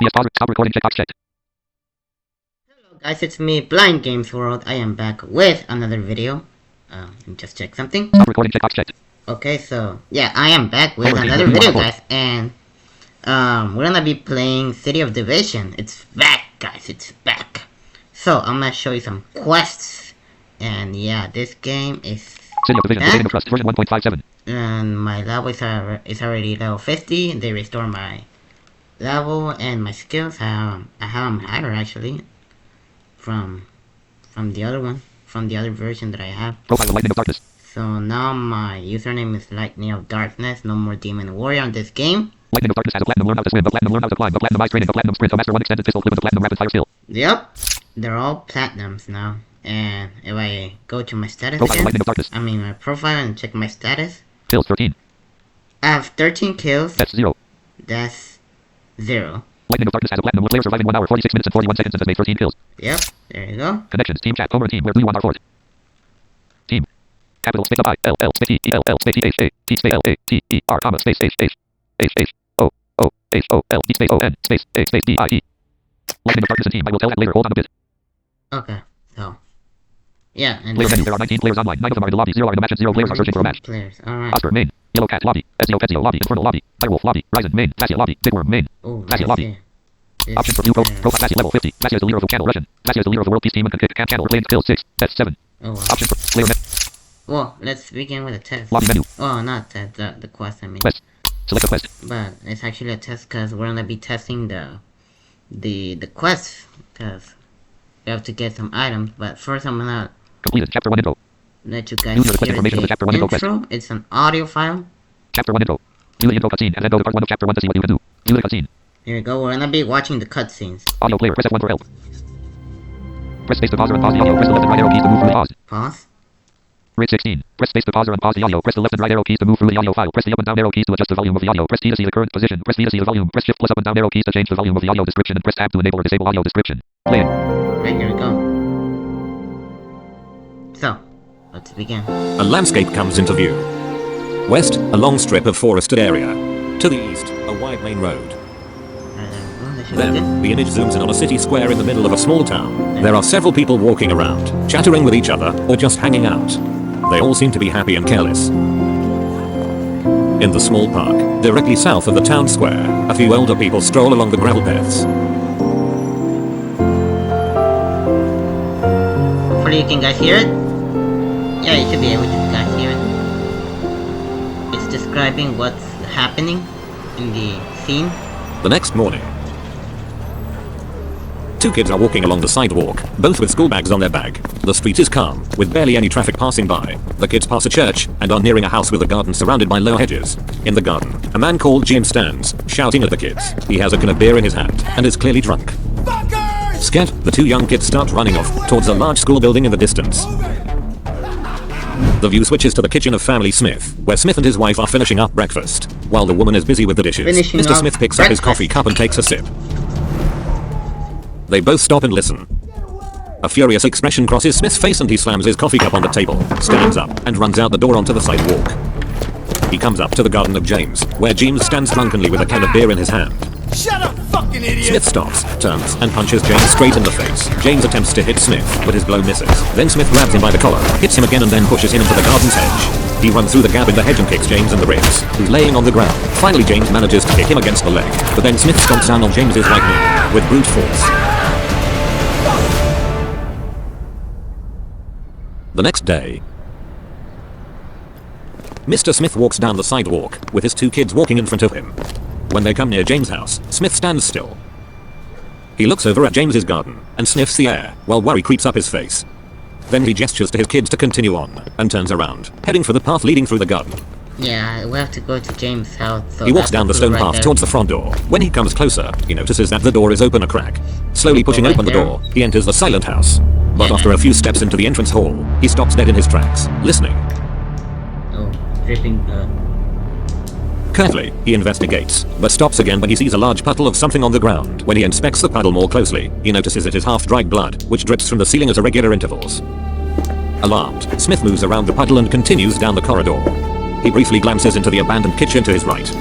OBS pause. Stop recording. Checkbox checked. Hello guys, it's me, Blind Games World. I am back with another video. Let me just check something. Stop recording. Checkbox checked. Okay, so yeah, I am back with another video, guys, and we're gonna be playing City of Division. It's back, guys. It's back. So I'm gonna show you some quests, and yeah, this game is City of Division. Division of Trust version 1.57. And my level is already level 50. They restore my level and my skills. I have them higher actually from the other one, from the other version that I have. Profile of Lightning of Darkness. So now my username is Lightning of Darkness. No more Demon Warrior on this game. Lightning of Darkness has a platinum learn how to swim, a platinum learn how to climb, a platinum ice training, a platinum sprint, a master one extended pistol clip with a platinum rapid fire skill. Yep, they're all platinums now. And if I go to my status Profile of again, Lightning of Darkness. I mean my profile and check my status, Kills 13. I have 13 kills. That's 0. That's 0. Lightning of Darkness has a platinum player surviving 1 hour 46 minutes and 41 seconds and has made 13 kills. Yep, there you go. Connections. Team chat. Homer and team. Where blue on our fort. Team. Capital space up I L L space E L L space E H A T space L A T E R comma space H H H H O O H O L D space O N space A space D I E. Lightning of Darkness and team. I will tell that later. Hold on a bit. Okay, so yeah, and Player menu. There are 19 players online. 9 of them are in the lobby. 0 are in the match and 0 players are searching for a match. Players, alright. Oscar main. Yellow cat lobby. Ezio Pezio lobby. Infernal lobby. Firewolf lobby. Ryzen main. Zacia lobby. Bigworm main. Oh, Zacia lobby. Options for view profile. Zacia level 50. Zacia is the leader of the channel Russian. Zacia is the leader of the world peace team and can kick camp channel. Playing kill 6. That's 7. Oh, wow. Options for player menu. Well, let's begin with a test. Lobby menu. Oh, not that, the quest, I mean. Quest. Select a quest. But it's actually a test because we're gonna be testing the quest because we have to get some items. But first, I'm gonna Completed. Chapter 1 intro. let you guys Use the request hear information of the chapter 1 info quest. intro. It's an audio file. Chapter 1 intro. View the intro cutscene and then go to part 1 of chapter 1 to see what you can do. View the cutscene. Here we go. We're gonna be watching the cutscenes. Audio player. Press F1 for help. Press space to pause or unpause the audio. Press the left and right arrow keys to move through the pause. Pause. Rate 16. Press space to pause or unpause the audio. Press the left and right arrow keys to move through the audio file. Press the up and down arrow keys to adjust the volume of the audio. Press T to see the current position. Press V to see the volume. Press Shift plus up and down arrow keys to change the volume of the audio description and press Tab to enable or disable audio description. Play it. Right, here we go. So, let's begin. A landscape comes into view. West, a long strip of forested area. To the east, a wide main road. Then, the image zooms in on a city square in the middle of a small town. There are several people walking around, chattering with each other, or just hanging out. They all seem to be happy and careless. In the small park, directly south of the town square, a few older people stroll along the gravel paths. Hopefully you can guys hear it. Yeah, you should be able to guys hear it. It's describing what's happening in the scene. The next morning, two kids are walking along the sidewalk, both with school bags on their back. The street is calm, with barely any traffic passing by. The kids pass a church, and are nearing a house with a garden surrounded by low hedges. In the garden, a man called Jim stands, shouting at the kids. He has a can of beer in his hand, and is clearly drunk. Fuckers! Scared, the two young kids start running off, towards a large school building in the distance. The view switches to the kitchen of Family Smith, where Smith and his wife are finishing up breakfast. While the woman is busy with the dishes, Mr. Smith picks up his coffee cup and takes a sip. They both stop and listen. A furious expression crosses Smith's face and he slams his coffee cup on the table, stands up, and runs out the door onto the sidewalk. He comes up to the garden of James, where James stands drunkenly with a can of beer in his hand. Shut up, fucking idiot! Smith stops, turns, and punches James straight in the face. James attempts to hit Smith, but his blow misses. Then Smith grabs him by the collar, hits him again and then pushes him into the garden's hedge. He runs through the gap in the hedge and kicks James in the ribs, who's laying on the ground. Finally James manages to kick him against the leg, but then Smith stomps down on James's right knee, with brute force. The next day, Mr. Smith walks down the sidewalk, with his two kids walking in front of him. When they come near James' house, Smith stands still. He looks over at James's garden, and sniffs the air, while worry creeps up his face. Then he gestures to his kids to continue on, and turns around, heading for the path leading through the garden. Yeah, we have to go to James' house. So he walks down the stone path towards the front door. When he comes closer, he notices that the door is open a crack. Slowly pushing open the door, he enters the silent house. But after a few steps into the entrance hall, he stops dead in his tracks, listening. Oh, dripping blood. Carefully, he investigates, but stops again when he sees a large puddle of something on the ground. When he inspects the puddle more closely, he notices it is half-dried blood, which drips from the ceiling at irregular intervals. Alarmed, Smith moves around the puddle and continues down the corridor. He briefly glances into the abandoned kitchen to his right.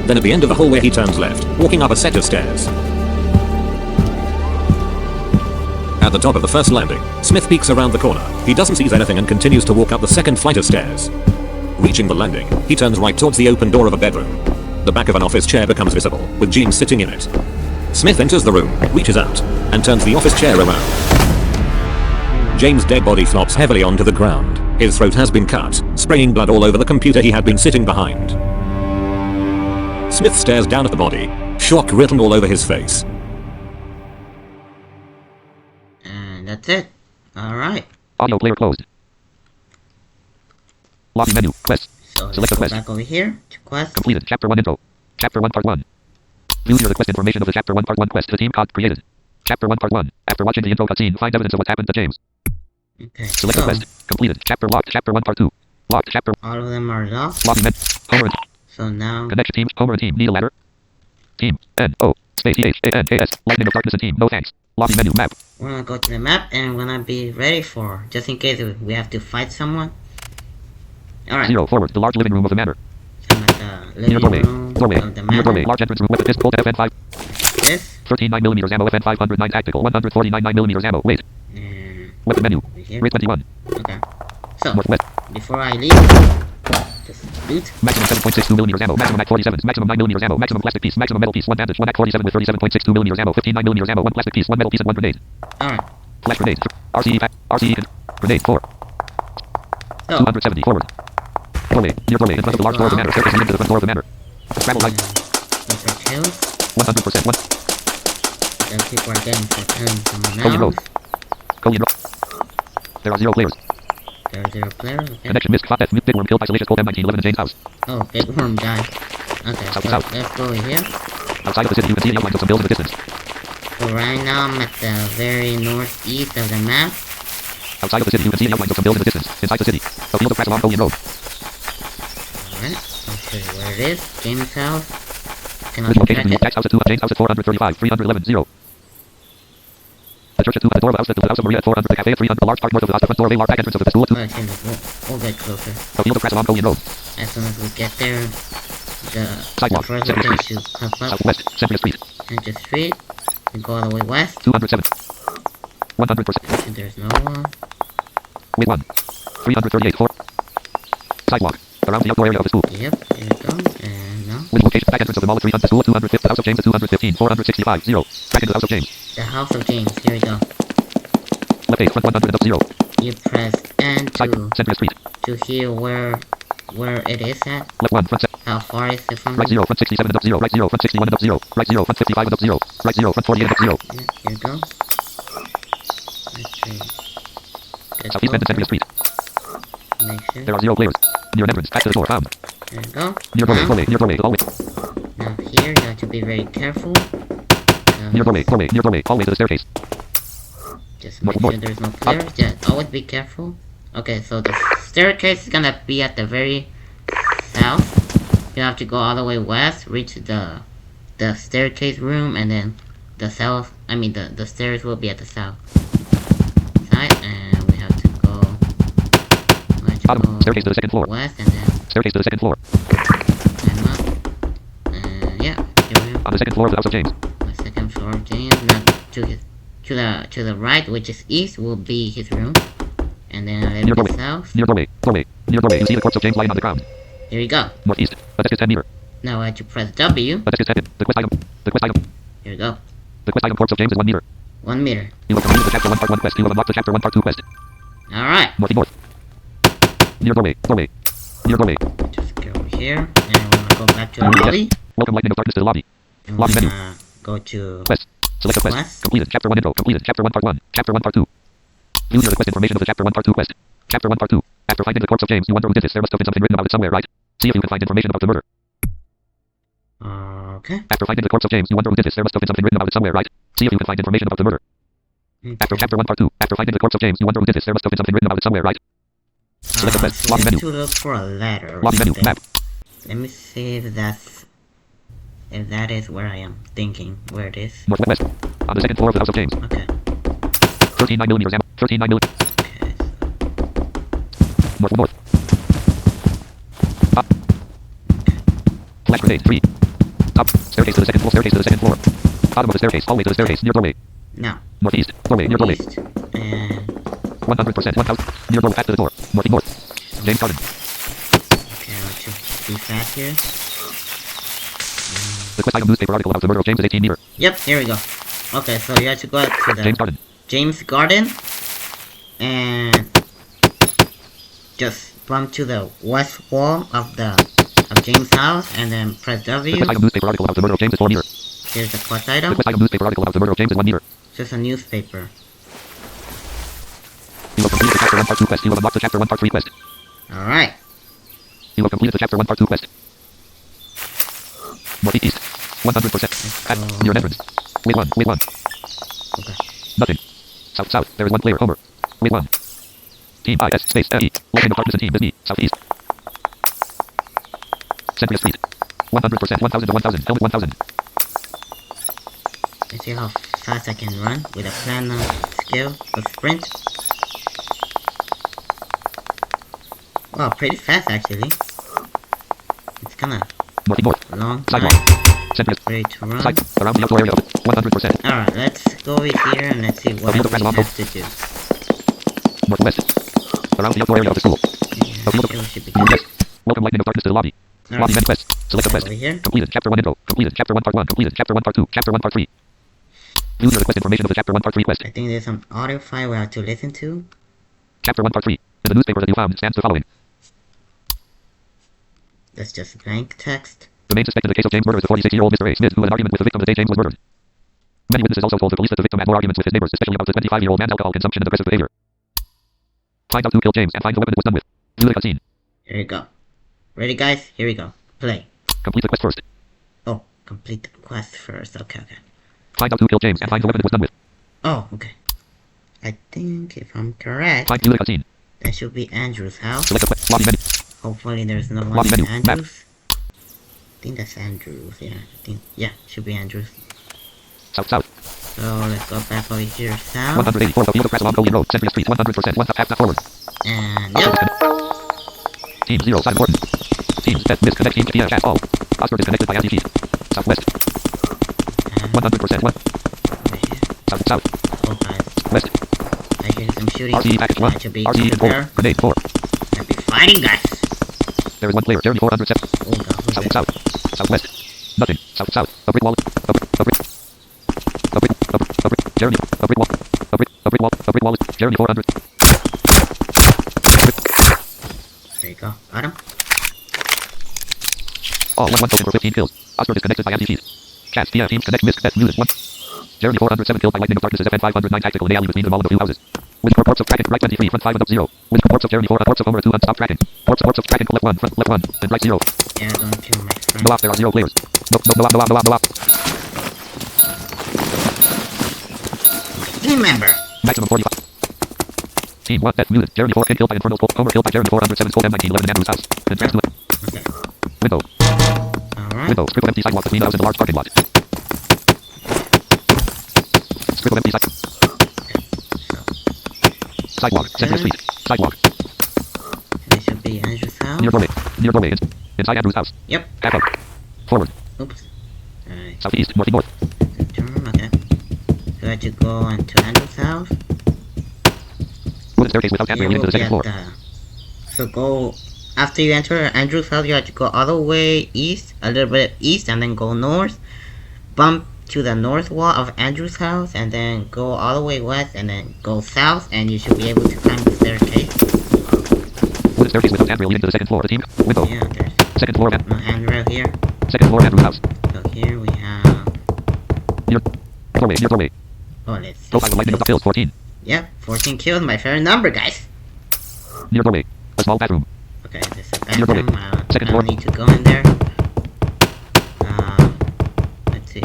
Then at the end of the hallway he turns left, walking up a set of stairs. At the top of the first landing, Smith peeks around the corner. He doesn't see anything and continues to walk up the second flight of stairs. Reaching the landing, he turns right towards the open door of a bedroom. The back of an office chair becomes visible, with James sitting in it. Smith enters the room, reaches out, and turns the office chair around. James' dead body flops heavily onto the ground. His throat has been cut, spraying blood all over the computer he had been sitting behind. Smith stares down at the body, shock written all over his face. And that's it. Alright. Audio player closed. Lobby menu. Quest. So Select let's a go quest. back over here to quest. Completed. Chapter 1 intro. Chapter 1 part 1. View your request information of the Chapter 1 part 1 quest. The team cod created. Chapter 1 part 1. After watching the intro cutscene, find evidence of what happened to James. Okay, Select a so quest. Completed. Chapter locked. Chapter 1 part 2. Locked. Chapter. all of them are locked. Lobby menu. Homer and So now, connection teams. Homer and team. Need a ladder. Team. N-O. Space E-H-A-N-K-S. Lightning of darkness and team. No thanks. Lobby menu. Map. we're gonna go to the map and we're gonna be ready for, just in case we have to fight someone. Alright, 0. Forward. The large living room of the manor. so I'm at the Near living doorway. room Doorway. of the Near doorway. manor. Large entrance room. Weapon pistol. FN5. This, 13 9mm ammo. FN 509 tactical. 149 9mm ammo. Wait. and Weapon menu. over here. Grade 21. Okay. So, Northwest. before I leave, just loot. Maximum 7.62mm ammo. Maximum Mac 47. Maximum 9mm ammo. Maximum plastic piece. Maximum metal piece. 1 bandage. 1 Mac 47 with 37.62mm ammo. 15 9mm ammo. 1 plastic piece. 1 metal piece and 1 grenade. Alright, Flash grenade. RCE pack. RCE grenade 4. so, 270. Forward. Doorway. Near doorway. In front of the large door of the manor. Staircase leading to the front door of the manor. Travel light. these are kills. 100%. 1. Those people are getting for killing someone Cody Road. else. Cody Road. There are 0 players. There are 0 players, okay. Connection missed. Clock death. Big worm killed by Salacious Cold M19. Living in Jane's house. Oh, big worm died. Okay, South, so south. let's go over here. Outside of the city, you can see the outlines of some buildings in the distance. So right now I'm at the very northeast of the map. Outside of the city, you can see the outlines of some buildings in the distance. Inside the city, a field of tracks along Cody Road. Alright, I'll show you where it is. James' house. Can This also location track is it. Jack's house at 2, James' house at 435, 311, 0. The church at 2, the door of the house at the house of Maria at 400, the cafe at 300, a large park north of the house, the front doorway, large back entrance of the school at 2, Oh, it's in the we'll get closer. a field of tracks along Cody Road. As soon as we get there, the Sidewalk, first Century location should pop up. Southwest, Century Street, Enter street. We go all the way west. 207. 100%. And there's no one. Wait 1. 338, 4. Sidewalk. Around the outdoor area of the school. Yep, there we go. And no. With location back entrance of the mall at 300, the school at 205, the house of James at 215, 465, 0. Back into the house of James. The house of James. Here we go. Left 8, front 100 and up 0. You press N Side, to Century Street. hear where it is at. Left 1, front 7. How far is it from Right 0, front 67 and up 0. Right 0, front 61 and up 0. Right 0, front 55 and up 0. Right 0, front 48 and up 0. Yeah, here we go. Let's see. Get Southeast end of Century closer. Street. Make sure. There are 0 players. Near an entrance. Back to the door. Found. There we go. Near doorway. Now, Doorway. Near doorway. Hallway. now here you have to be very careful. Near doorway. Doorway. Near doorway. Hallway to the staircase. Just make North. sure there's no players. Yeah, always be careful. Okay, so the staircase is gonna be at the very south. You have to go all the way west, reach the staircase room, and then the south. I mean the stairs will be at the south side, and we have to go. We have to Bottom. go Staircase to the second floor. west, and then Staircase to the second floor. climb up. And yeah, here we are. On the second floor of the house of James. The second floor of James. Now to the right, which is east, will be his room, and then a Near little doorway. bit south. Near doorway. Doorway. Near doorway. You see the corpse of James lying on the ground. Here we go. Northeast. A desk is 10 meter. Now I have to press W. A desk is 10 in. The quest item. The quest item. Here we go. The quest item corpse of James is 1 meter. 1 meter. You have completed the chapter 1 part 1 quest. You have unlocked the chapter 1 part 2 quest. Alright. North north. Near doorway. Doorway. Near doorway. Just go over here. And we're gonna go back to our lobby. Welcome lightning of darkness to the lobby. And Lobby we're menu. gonna go to Quest. Select a quest. Quest. Completed. Chapter 1 intro. Completed. Chapter 1 part 1. Chapter 1 part 2. View your request information of the chapter 1 part 2 quest. Chapter 1 part 2. After finding the corpse of James, you wonder who did this. There must have been something written about it somewhere, right? See if you can find information about the murder. Okay. After finding the corpse of James, you wonder who did this. There must have been something written about it somewhere, right? See if you can find information about the murder. After Okay. chapter 1 part 2. After finding the corpse of James, you wonder who did this. There must have been something written about it somewhere, right? Select a quest. So Lobby we menu. have to look for a letter. or Lobby menu. something. Map. Let me see if that is where I am thinking where it is. Northwest. On the second floor of the house of James. Okay. 13 9mm ammo. 13 9mm. Okay. North north. Up. Flash grenade 3. Top. Staircase to the second floor. Staircase to the second floor. Bottom of the staircase. Hallway to the staircase. Near doorway. Now. Northeast. Doorway. Near doorway. East. And 100%. 1000. Near doorway. Back to the door. North. North. James Garden. okay, let's just be fast here. The quest item newspaper article about the murder of James is 18 meter. Yep, here we go. Okay, so you have to go out to the James Garden. James Garden and just bump to the west wall of James' house and then press The W. quest item newspaper article about the murder of James is 4 meter. Here's the quest The item. quest item newspaper article about the murder of James is 1 meter. Just a newspaper. You have completed the chapter 1 part 2 quest. You have unlocked the chapter 1 part 3 quest. Alright. You have completed the chapter 1 part 2 quest. Northeast. 100%. At go. near an entrance. Wait 1. Wait 1. Okay. Nothing. South south. There is one player. Homer. Wait 1. Team IS space FE. Locating of darkness and team is E. Southeast. Century Street. 100%. 1000 to 1000. Helmet 1000. Let's see how fast I can run with a platinum skill of sprint. Wow, pretty fast actually. It's kinda North north. long Sidewalk. time. Century. Ready to run. Side. Around the outdoor area of it. 100%. Alright, let's go over here and let's see what field we of Ranelon have to do. Northwest. Around the outdoor area of the school. Yeah, field of- here we should be Northwest. Welcome lightning of darkness to the lobby. Alright. Lobby event quest. Select a quest. Over here. Completed chapter 1 intro. Completed chapter 1 part 1. Completed chapter 1 part 2. Chapter 1 part 3. View the request information of the chapter 1 part 3 quest. I think there's some audio file we have to listen to. Chapter 1 part 3. In the newspaper that you found stands the following. That's just blank text. The main suspect in the case of James' murder is the 46-year-old Mr. A. Smith, who had an argument with the victim the day James was murdered. Many witnesses also told the police that the victim had more arguments with his neighbors, especially about the 25-year-old man's alcohol consumption and aggressive behavior. Find out who killed James and find the weapon it was done with. View the cutscene. Here we go. Ready guys? Here we go. Play. Complete the quest first. Oh, complete the quest first. Okay, okay. Find out who killed James and find the weapon it was done with. Oh, okay. I think if I'm correct, View the cutscene. that should be Andrew's house. Select the quest. Lobby menu. Hopefully there's no one Lobby in menu. Map. Andrew's. I think that's Andrew's, yeah. I think, yeah, should be Andrew's. South south. So let's go back over here south. 184 Field of Grass along Coley Road, Century Street. 100%. 1 half forward. And yep. Team 0 side important. Teams best misconnect team via chat all. Oscar disconnected by anti-cheat. Southwest. And 100%. 1. over here. South south. Oh guys, West. I hear some shooting. RTE package 1. I should be RTE and 4. there. Grenade 4. I'd be fighting guys. There is one player. Jeremy 407. Oh god, who's South that? south. Southwest. Nothing. South south. A brick wall. A brick. A brick. A brick. A brick. A brick. Jeremy. A brick wall. A brick. A brick wall. A brick wall. Jeremy 400. There you go. Got him. All 1 total for 15 kills. Oscar disconnected by anti-cheat. Chats via teams connect miss best muted 1. Jeremy 407 killed by lightning of darkness is FN 509 tactical in the alley between them all of the few houses. Whisper corpse of Kraken right 23 front 5 and up 0. Whisper corpse of Jeremy 4 corpse of Homer 2 and stop Kraken. Corpse of Kraken left 1 front left 1 and right 0. Yeah, don't kill my friend. No off there are 0 players. No off. Team member. Maximum 45. Team 1 best muted. Jeremy 4 killed by Infernal Scope. Homer killed by Jeremy 407 Scope M19 11 in Andrew's house. And trans to it. Okay. Window. Alright. Window. Strip of empty sidewalk between the house and the large parking lot. Strip of empty sidewalk. Sidewalk. Central Street. Sidewalk. This should be Andrew's house. Near doorway. Near doorway. Inside Andrew's house. Yep. Back up. Forward. Oops. Alright. Southeast. North. North. Turn. Okay. So I had to go into Andrew's house. Wooden staircase without handrail leading to the second floor. So go after you enter Andrew's house. You have to go all the way east, a little bit east, and then go north. Bump to the north wall of Andrew's house, and then go all the way west, and then go south, and you should be able to climb the staircase. Wooden staircase without handrail leading to the second floor. The team. Window. Yeah, there's Second floor. no handrail here. Second floor. Andrew's house. So here we have. Near doorway. Near doorway. Oh, let's see. Profile of lightning of the kills. 14. Yep, 14 kills, my favorite number, guys. Near doorway. A small bathroom. Okay, this is a Near doorway. bathroom. Second I floor. don't need to go in there. Let's see.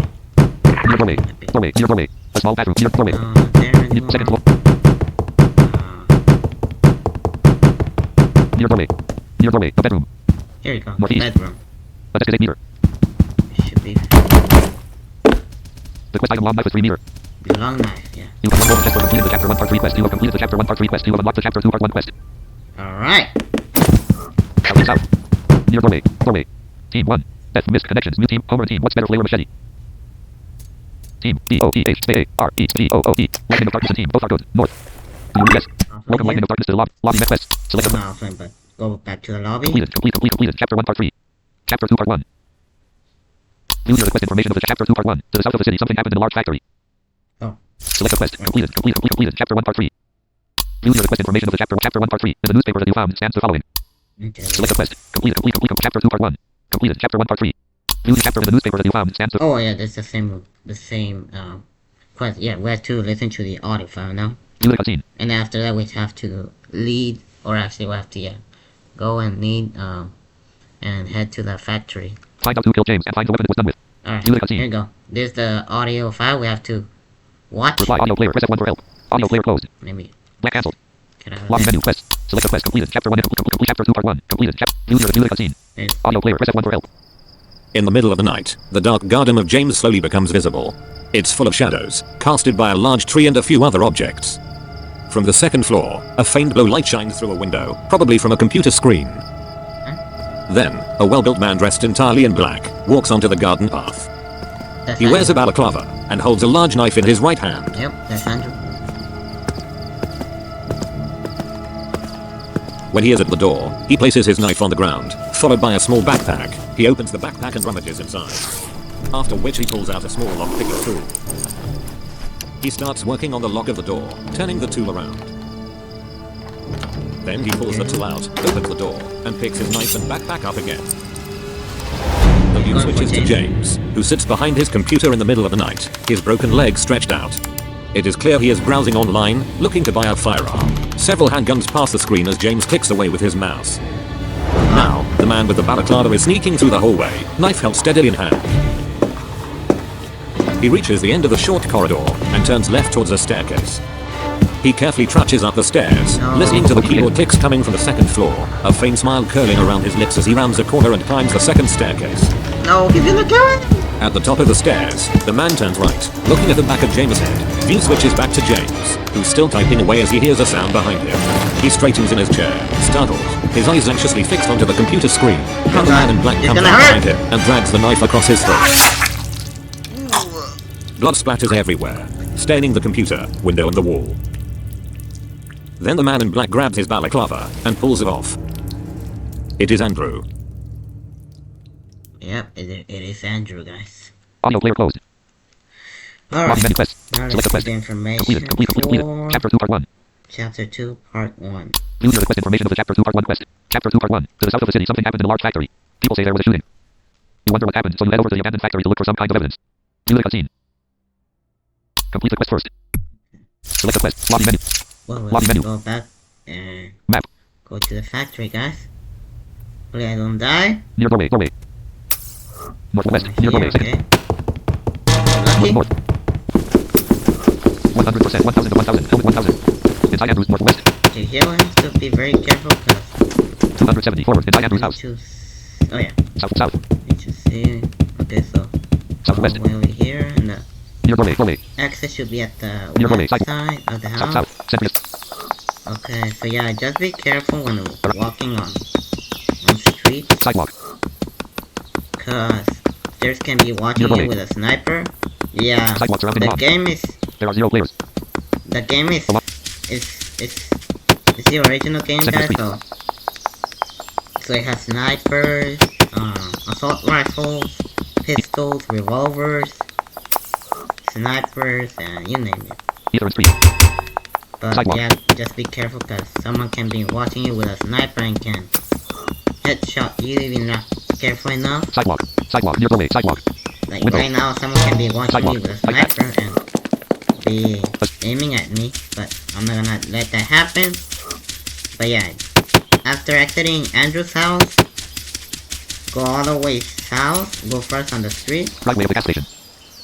Near doorway. Doorway. Near doorway. A small bathroom. Near doorway. There Near anymore. second floor. Uh, Near doorway. Near doorway. A bedroom. here you go. Northeast. Bedroom. A desk is 8 meter. It should be The quest item long knife is 3 meter. long knife, yeah. You have unlocked the chest for completing the chapter 1 part 3 quest. You have completed the chapter 1 part 3 quest. You have unlocked the chapter 2 part 1 quest. Alright. South. Near doorway. Doorway. Team 1. Death, missed connections. New team, Homer team. What's better, flavor machete? Team, D-O-T-H-A-R-E-C-O-O-E. Lightning of Darkness and team. Both are good. North. Yes. Welcome, Lightning of Darkness to the lobby. Lobby met quest. Select the No, fine, but go back to the lobby. completed. Chapter 1, part 3. Chapter 2, part 1. View your quest information of the chapter 2, part 1. To the south of the city, something happened in a large factory. Oh. Select the quest. Completed. Chapter 1, part 3. View your quest information of the chapter 1, part 3. In the newspaper that you found stands the following. Okay. Select the quest. Completed. Chapter 2, part 1. Completed. Chapter 1, part 3. View the chapter in the newspaper that you found stands the Oh yeah, that's the same quest. Yeah, we have to listen to the audio file now. View the cutscene. And after that we have to lead, or actually we have to go and lead and head to the factory. Find out who killed James and find the weapon it was done with. Alright, View the cutscene. here you go. This is the audio file we have to watch. Reply audio player. Press F1 for help. Audio player closed. Maybe Black cancelled. get out of Lobby there. menu quest. Select the quest. Completed. Chapter 1. Complete chapter 2 part 1. Completed. View the cutscene. It's- Audio player. Press F1 for help. In the middle of the night, the dark garden of James slowly becomes visible. It's full of shadows, casted by a large tree and a few other objects. From the second floor, a faint glow light shines through a window, probably from a computer screen. Then, a well-built man dressed entirely in black walks onto the garden path. That's He wears a Andrew. balaclava and holds a large knife in his right hand. Yep, that's Andrew. When he is at the door, he places his knife on the ground, followed by a small backpack. He opens the backpack and rummages inside. After which he pulls out a small lock-picking tool. He starts working on the lock of the door, turning the tool around. Then he pulls the tool out, opens the door, and picks his knife and backpack up again. The view switches to James, who sits behind his computer in the middle of the night, his broken leg stretched out. It is clear he is browsing online, looking to buy a firearm. Several handguns pass the screen as James clicks away with his mouse. Now, the man with the balaclava is sneaking through the hallway, knife held steadily in hand. He reaches the end of the short corridor and turns left towards a staircase. He carefully trudges up the stairs, No. listening to the keyboard clicks coming from the second floor, a faint smile curling around his lips as he rounds a corner and climbs the second staircase. No, he's in the turret! At the top of the stairs, the man turns right, looking at the back of James' head. View switches back to James, who's still typing away as he hears a sound behind him. He straightens in his chair, startled, his eyes anxiously fixed onto the computer screen. Now the man in black It's comes gonna up hurt. behind him and drags the knife across his throat. Blood splatters everywhere, staining the computer, window and the wall. Then the man in black grabs his balaclava and pulls it off. It is Andrew. Yep, it is Andrew, guys. Audio player closed. Lobby Alright, menu quest. now let's Select the see quest. the information Completed. for Chapter 2 part 1. Chapter 2, Part 1. View your quest information of the chapter 2 part 1 quest. Chapter 2 part 1. To the south of the city, something happened in a large factory. People say there was a shooting. You wonder what happened, so you head over to the abandoned factory to look for some kind of evidence. View the cutscene. Complete the quest first. Select the quest. Lobby menu. Well, Lobby let's menu. go back and Map. go to the factory, guys. Hopefully I don't die. Near doorway. Northwest. Over Near here, doorway. Second. okay. North. 100%. 1000 to 1000. Helmet 1000. Inside Andrews. Northwest. Okay, here we have to be very careful because 270. Forward. Inside Andrews house. oh yeah, South. need to see. Okay, so Southwest. all the way over here, and the Near doorway. exit should be at the Near doorway. west Side. side of the house. South. Central. Okay, so yeah, just be careful when walking on streets, Sidewalk. cause there's can be watching Near you with a sniper. Yeah, Sidewalk surrounding the the game is There are 0 players. it's the original game, guys. So it has snipers, assault rifles, pistols, revolvers, snipers, and you name it. Ether and street. But Sidewalk. yeah, just be careful because someone can be watching you with a sniper and can headshot you if you're not careful enough. Sidewalk. Near doorway. Sidewalk. Like Window. right now, someone can be watching Sidewalk. me with a sniper and be aiming at me, but I'm not gonna let that happen. But yeah, after exiting Andrew's house, go all the way south, go first on the street. Right way of the gas station.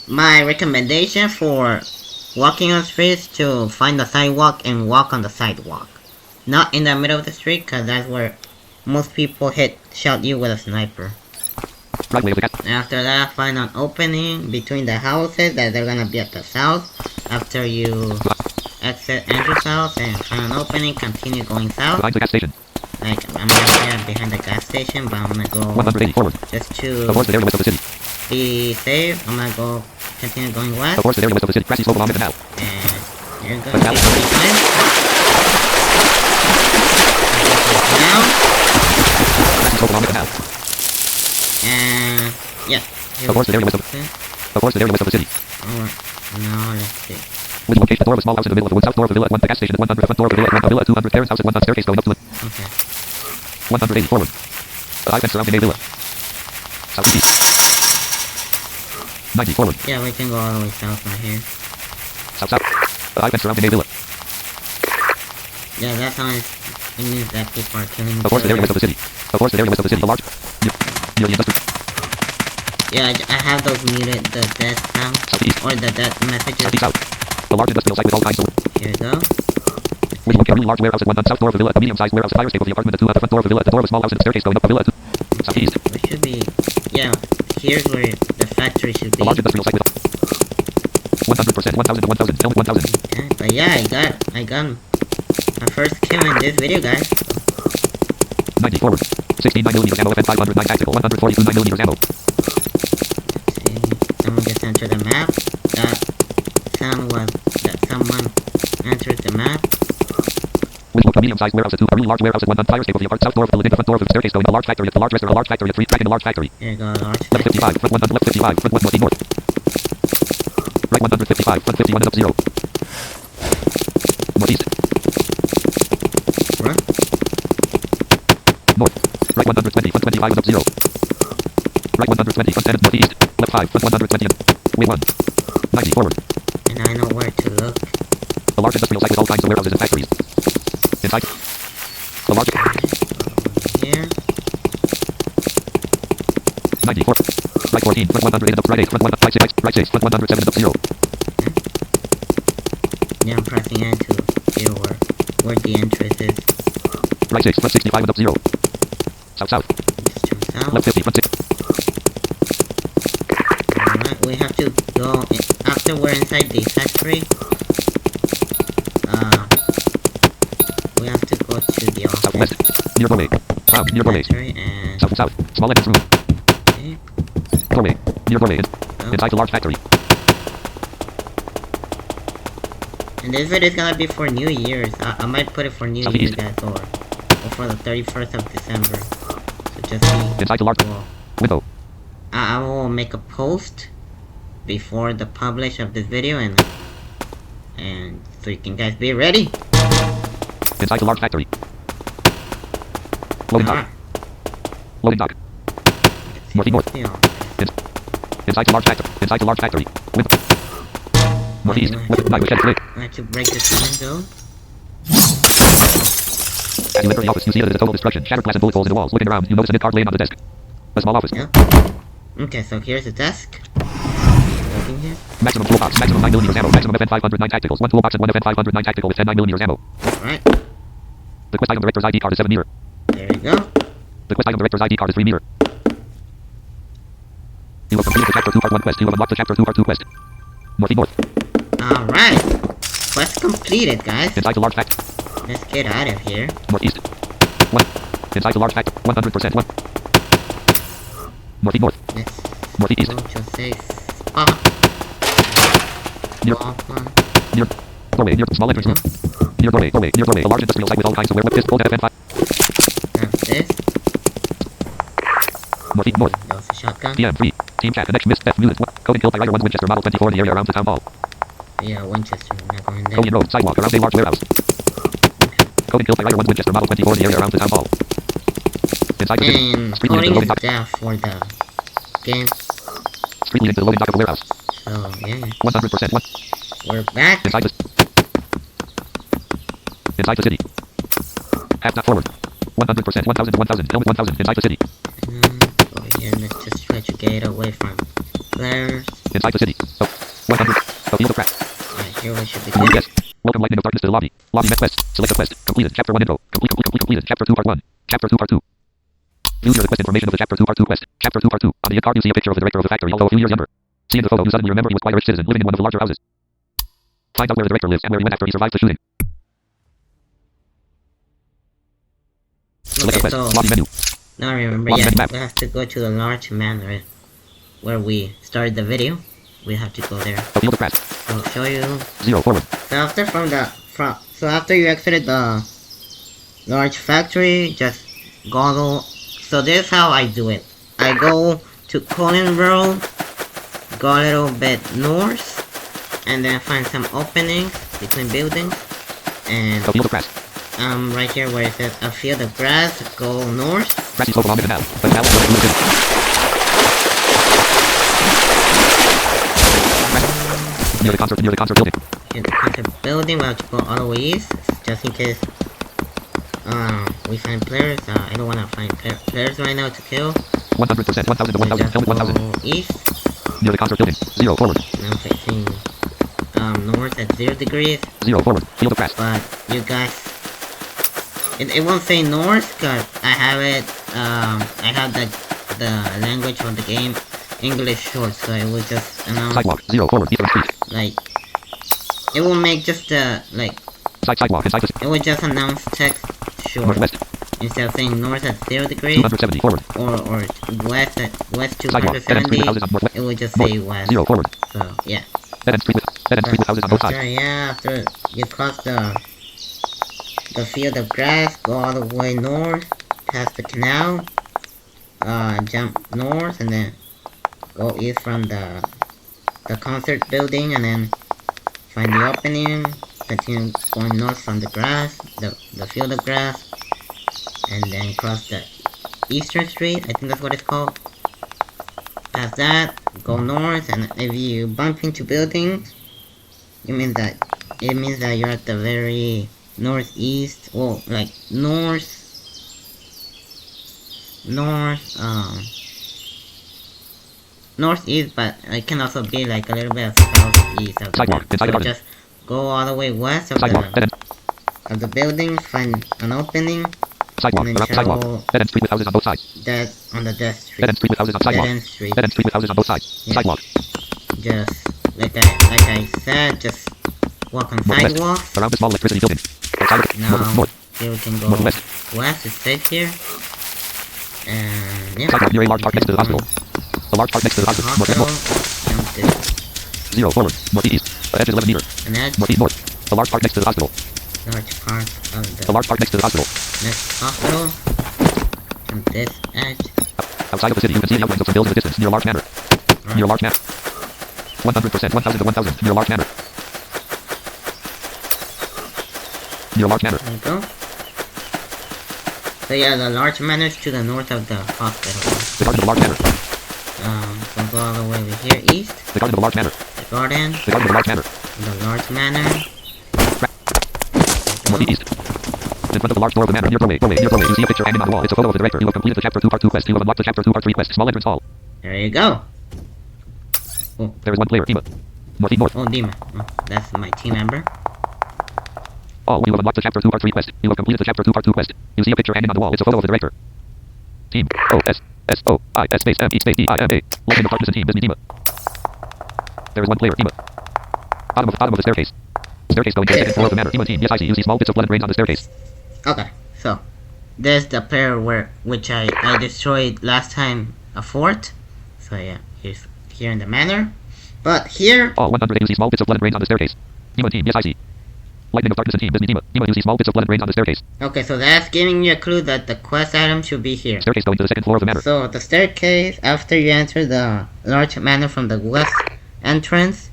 My recommendation for walking on streets to find the sidewalk and walk on the sidewalk. Not in the middle of the street, cause that's where most people shot you with a sniper. Right way of the gas. After that, find an opening between the houses that they're gonna be at the south. After you exit Andrew's house and find an opening, continue going south. Behind the gas station. Like, I'm right here behind the gas station, but I'm gonna go 180 forward. just The to forested area west of the city. be safe. I'm gonna go continue going The west. forested area west of the city. Grassy slope along the canal. And here we go. The canal. Now, Grassy slope along the canal. and yeah. The forested area west of the forested area west of the city. Alright, now let's see. With location, the door of a small house in the middle of the woods, south door of the villa at 1, the gas station at 100, the front door of the villa at 1, the villa at 200, terrace house at 1, staircase going up to it. Okay. 180 forward. The high fence surrounding a villa. Southeast. 90 forward. Yeah, we can go all the way south right here. South south. The high fence surrounding a villa. Yeah, that sounds. It means that people are killing The each forested area west of other. the city. The forested area west of the city. The large. Near the industrial. Yeah, I have those muted, the death sounds. Southeast. Or the death messages. Southeast south. The large industrial site with all kinds of. Here we go. With location, a really large warehouse at 1, the south door of the villa, a medium-sized warehouse, a fire escape of the apartment at 2, at the front door of the villa, at the door of a small house and a staircase going up the villa at 2. Southeast. We should be. Yeah, here's where the factory should be. The large industrial site with 100%, 1,000 to 1,000, helmet 1,000. Okay, but yeah, I got my first kill in this video, guys. 90 forward. 69mm ammo, FN 509 tactical, 142 9mm ammo. Let's see. Someone just entered the map. That sound was that someone entered the map. With a medium-sized warehouse at 2, a really large warehouse at 1, the fire escape of the apartment, south door of the building, the front door of the staircase going, a large factory at the large restaurant, a large factory at 3, track in a large factory. Here we go, large Left 55, front 100, left 55, front 1 north, north. Right 155, front 51 is up 0. Northeast. What? North. Right 120, front 25 is up 0. Right 120, front 10 is northeast. Left 5, front 120 and wing 1. 90 forward. And I know where to look. The large industrial site with all kinds of warehouses and factories. Inside. The large. Here. 94. Right 14, front 100 is up right 8, front 1, right 6, front 107 is up 0. Yeah, I'm pressing N to see where the entrance is. Right 6, front 65 is up 0. South south. Just turn south. Left 50, front 6. Alright, we have to go after we're inside the factory. We have to go to the office. Southwest. Near doorway. Near doorway. Factory and South south. Small entrance room. okay. Doorway. Near doorway. Oh. Inside the large factory. And this video is gonna be for New Year's. I might put it for New Year's, Southeast. guys, or for the 31st of December. So just be Inside the large well. window. I will make a post before the publish of this video, and so you can guys be ready. Inside the large factory. Loading dock. Alright. Loading dock. North north. Inside the large factory. Inside the large factory. Window. Northeast. Left 9 with shed click. I have to break this window. As you enter the office, you see that it is a total destruction. Shattered glass and bullet holes in the walls. Looking around, you notice a mid card laying on the desk. A small office. Yep. Okay, so here's the desk. Working here. Maximum toolbox. Maximum 9mm ammo. Maximum FN 509 tacticals. 1 toolbox and 1 FN 509 tactical with 10 9mm ammo. Alright, The quest item director's ID card is 7 meter. there we go. The quest item director's ID card is 3 meter. You have completed the chapter 2 part 1 quest. You have unlocked the chapter 2 part 2 quest. North north. Alright. Quest completed, guys. Inside the large factory. Let's get out of here. Northeast. 1. Inside the large factory. 100% 1. Northeast north. Let's Northeast. go to a safe spot. Near. Offline. Near. Doorway. Near. Small entrance room. Near doorway. Doorway. Near doorway. A large industrial site with all kinds of warehouse. Pistol FN 5. Grab this. Northeast north. That was a shotgun. PM 3. Team chat. The next missed death muted. Code and killed by Ryder 1 Winchester model 24 in the area around the town hall. Yeah, Winchester. I'm not going there. Cody Road. Sidewalk around a large warehouse. Code and killed by Ryder 1 Winchester model 24 in the area around the town hall. Inside the city. And Street leading to coding the loading is dock. there for the game. Street leading to the loading dock of the warehouse. So yeah, 100% 1. we're back. Inside the. Inside the city. Half not forward. 100%. 1,000 to 1,000. Helmet 1,000. Inside the city. Over here, let's just try to get away from flares. Inside the city. Oh. 100. A field of crack. Right here we should be New good. guest. Welcome lightning of darkness to the lobby. Lobby met quest. Select a quest. Completed. Chapter 1 intro. Completed. Chapter 2 part 1. Chapter 2 part 2. View here the quest information of the Chapter 2 part 2 quest. Chapter 2 part 2. On the card you see a picture of the director of the factory, although a few years younger. See in the photo you suddenly remember he was quite a rich citizen living in one of the larger houses. Find out where the director lives and where he went after he survived the shooting. Okay, quest. so Lobby menu. now I remember. Lobby Yeah, menu map. we have to go to the large manor where we started the video. We have to go there. A field of grass. I'll show you. 0 forward. So after you exited the large factory, just so this is how I do it. I go to Colin Road, go a little bit north, and then find some openings between buildings, and A field of grass. right here where it says a field of grass, go north. Grassy slope along the canal. The canal will go near the concert building. Hit the concert building, we have to go all the way east, just in case we find players. I don't wanna find players right now to kill. 100%. 1000 to 1000. Just Helmet 1000. go east. Near the concert building. 0 forward. Now facing north at 0 degrees, 0 forward. Field of grass. but you guys, it won't say north because I have it. I have the language of the game English short, so it will just announce Sidewalk. 0 forward. Eastern street. like it will make just like Sidewalk. Inside the it will just announce text short northwest. instead of saying north at 0 degrees 270 forward. or west at west Sidewalk. Dead end street 270. with houses on northwest. It will just North. say west. 0 forward. So yeah. Dead end street with houses on both sides. After you cross the field of grass, go all the way north, past the canal, jump north, and then go east from the concert building, and then find the opening, continue going north from the grass, the field of grass, and then cross the Eastern Street, I think that's what it's called. Past that, go north, and if you bump into buildings, it means that you're at the very northeast, well, like northeast northeast, but it can also be like a little bit of southeast of the Sidewalk, map. inside the So garden. just go all the way west of Sidewalk. Dead end. the building, find an opening, Sidewalk. and then Around the sidewalk. travel Dead end street with houses on both sides. on the dead street. Dead end street with houses on sidewalk. Dead end street. Dead end street with houses on both sides. Yeah. Sidewalk. Just like I said, just walk on Northwest. sidewalks. Around the small electricity building. Outside of Now north. here we can go Northwest. west. It's safe here. And yeah. Sidewalk near a large park next to the hospital. A large park next to the hospital. Hospital. North. Jump this 0 forward. Northeast. The edge is 11 meter. an edge. Northeast north. A large park next to the hospital. Large part of A the large park next to the hospital. next hospital. Jump this edge. Outside of the city, you can see the outlines of some buildings in the distance near a large manor. Near a large manor. 100%. 1000 to 1000. Near a large manor. Near a large manor. There we go. So yeah, the large manor is to the north of the hospital. The garden of a large manor. We'll go all the way over here east. The garden of a large manor. The garden. The garden of a large manor. The large manor. Northeast. In front of the large door of the manor, near doorway, you see a picture hanging on the wall. It's a photo of the director. You have completed the Chapter 2 Part 2 quest. You have unlocked the Chapter 2 Part 3 quest. Small entrance hall. There you go. There is one player, Ema. Northeast north. Oh, Dima. Oh, that's my team member. Oh, you have unlocked the Chapter 2 Part 3 quest. You have completed the Chapter 2 Part 2 quest. You see a picture hanging on the wall. It's a photo of the director. Team. O-S-S-O-I-S space M-E space D-I-M-A. Locating the partners and team. Disney Ema. There is one player, Ema. Bottom of the staircase. Staircase going to the second floor of the manor. Ema team. Yes, I see. You see small bits of blood and brains on the staircase. Okay, so there's the player which I destroyed last time, a fort. So yeah, he's here in the manor. But here, All 100 you see small bits of blood and brains on the staircase. Ema team. Yes, I see. Lightning of darkness and team. Disney Ema. Ema, you see small bits of blood and brains on the staircase. okay, so that's giving you a clue that the quest item should be here. Staircase going to the second floor of the manor. So the staircase, after you enter the large manor from the west entrance,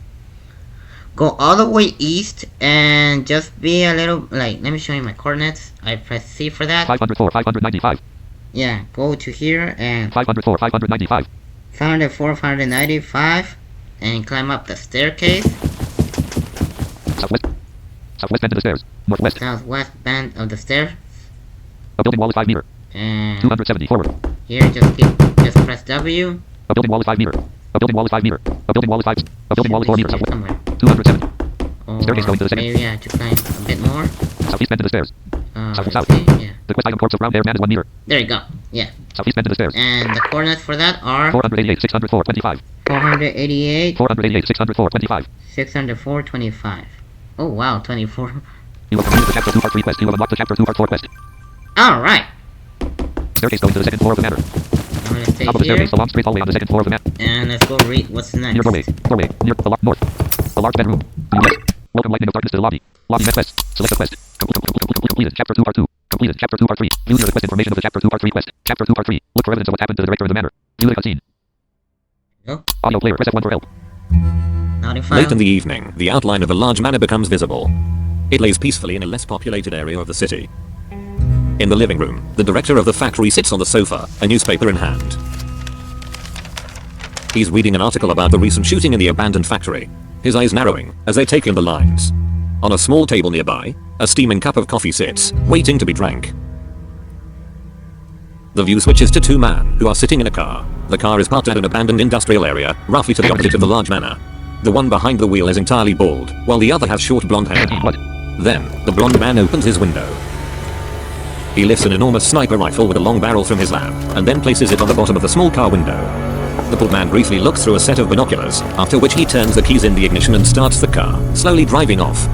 go all the way east and just be a little, like, let me show you my coordinates. I press C for that. 504, 595. Yeah, go to here and 504, 595. 504, 595, and climb up the staircase. Southwest. Southwest bend of the stairs. Northwest. Southwest bend of the stairs. A building wall is 5 meter. And 270 forward. here, just press W. A building wall is 5 meter. A building wall is 5 meter. A building wall is 5. A building wall is 4 meters. Southwest. Somewhere. 270. Or Staircase going to the second. maybe I have to climb a bit more. Southeast bend of the stairs. Let's South. see, yeah. The quest item corpse of round air man is 1 meter. There you go. Yeah. Southeast bend of the stairs. And the coordinates for that are 488, 604, 25. 488, 488, 604, 25. 604, 25. Oh wow, 24. You have completed the Chapter 2 Part 3 quest. You have unlocked the Chapter 2 Part 4 quest. Alright. Staircase going to the second floor of the manor. I'm gonna stay Top of the here. staircase, a long straight hallway on the second floor of the manor. And let's go read what's next. Near doorway. Doorway. Near the north. A large bedroom. Yes. Welcome lightning of darkness to the lobby. Lobby met quest. Select a quest. Completed. Chapter 2 part 2. Completed. Chapter 2 part 3. View the request information of the Chapter 2 part 3 quest. Chapter 2 part 3. Look for evidence of what happened to the director of the manor. View the cutscene. Go. Audio player. Press F1 for help. Audio file. Late in the evening, the outline of a large manor becomes visible. It lays peacefully in a less populated area of the city. In the living room, the director of the factory sits on the sofa, a newspaper in hand. He's reading an article about the recent shooting in the abandoned factory, his eyes narrowing as they take in the lines. On a small table nearby, a steaming cup of coffee sits, waiting to be drank. The view switches to two men who are sitting in a car. The car is parked at an abandoned industrial area, roughly to the opposite of the large manor. The one behind the wheel is entirely bald, while the other has short blonde hair. What? Then, the blonde man opens his window. He lifts an enormous sniper rifle with a long barrel from his lap, and then places it on the bottom of the small car window. The bald man briefly looks through a set of binoculars, after which he turns the keys in the ignition and starts the car, slowly driving off.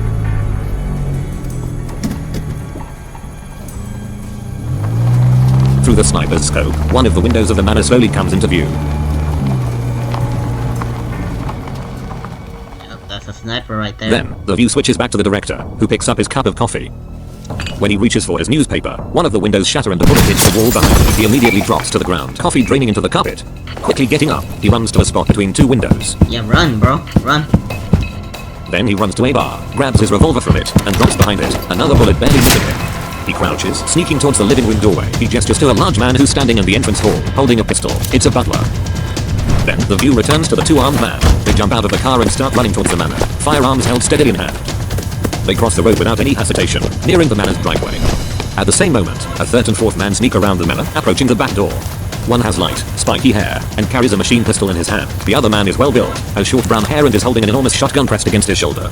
Through the sniper's scope, one of the windows of the manor slowly comes into view. Yep, that's a sniper right there. Then, the view switches back to the director, who picks up his cup of coffee. When he reaches for his newspaper, one of the windows shatter and a bullet hits the wall behind him. He immediately drops to the ground, coffee draining into the carpet. Quickly getting up, he runs to a spot between two windows. Yeah, run, bro. Run. Then he runs to a bar, grabs his revolver from it, and drops behind it, another bullet barely missing him. He crouches, sneaking towards the living room doorway. He gestures to a large man who's standing in the entrance hall, holding a pistol. It's a butler. Then, the view returns to the two-armed man. They jump out of the car and start running towards the manor, firearms held steadily in hand. They cross the road without any hesitation, nearing the manor's driveway. At the same moment, a third and fourth man sneak around the manor, approaching the back door. One has light, spiky hair, and carries a machine pistol in his hand. The other man is well built, has short brown hair and is holding an enormous shotgun pressed against his shoulder.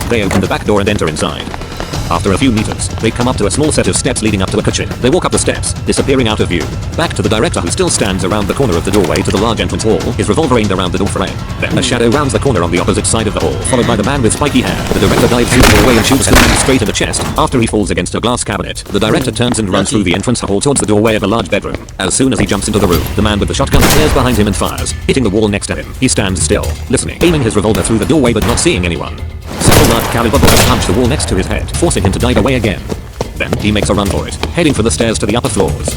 They open the back door and enter inside. After a few meters, they come up to a small set of steps leading up to a kitchen. They walk up the steps, disappearing out of view. Back to the director who still stands around the corner of the doorway to the large entrance hall, his revolver aimed around the door frame. Then a shadow rounds the corner on the opposite side of the hall, followed by the man with spiky hair. The director dives through the doorway and shoots the man straight in the chest. After he falls against a glass cabinet, the director turns and runs through the entrance hall towards the doorway of a large bedroom. As soon as he jumps into the room, the man with the shotgun stares behind him and fires, hitting the wall next to him. He stands still, listening, aiming his revolver through the doorway but not seeing anyone. Several large caliber bullets punch the wall next to his head, forcing him to dive away again. Then, he makes a run for it, heading for the stairs to the upper floors.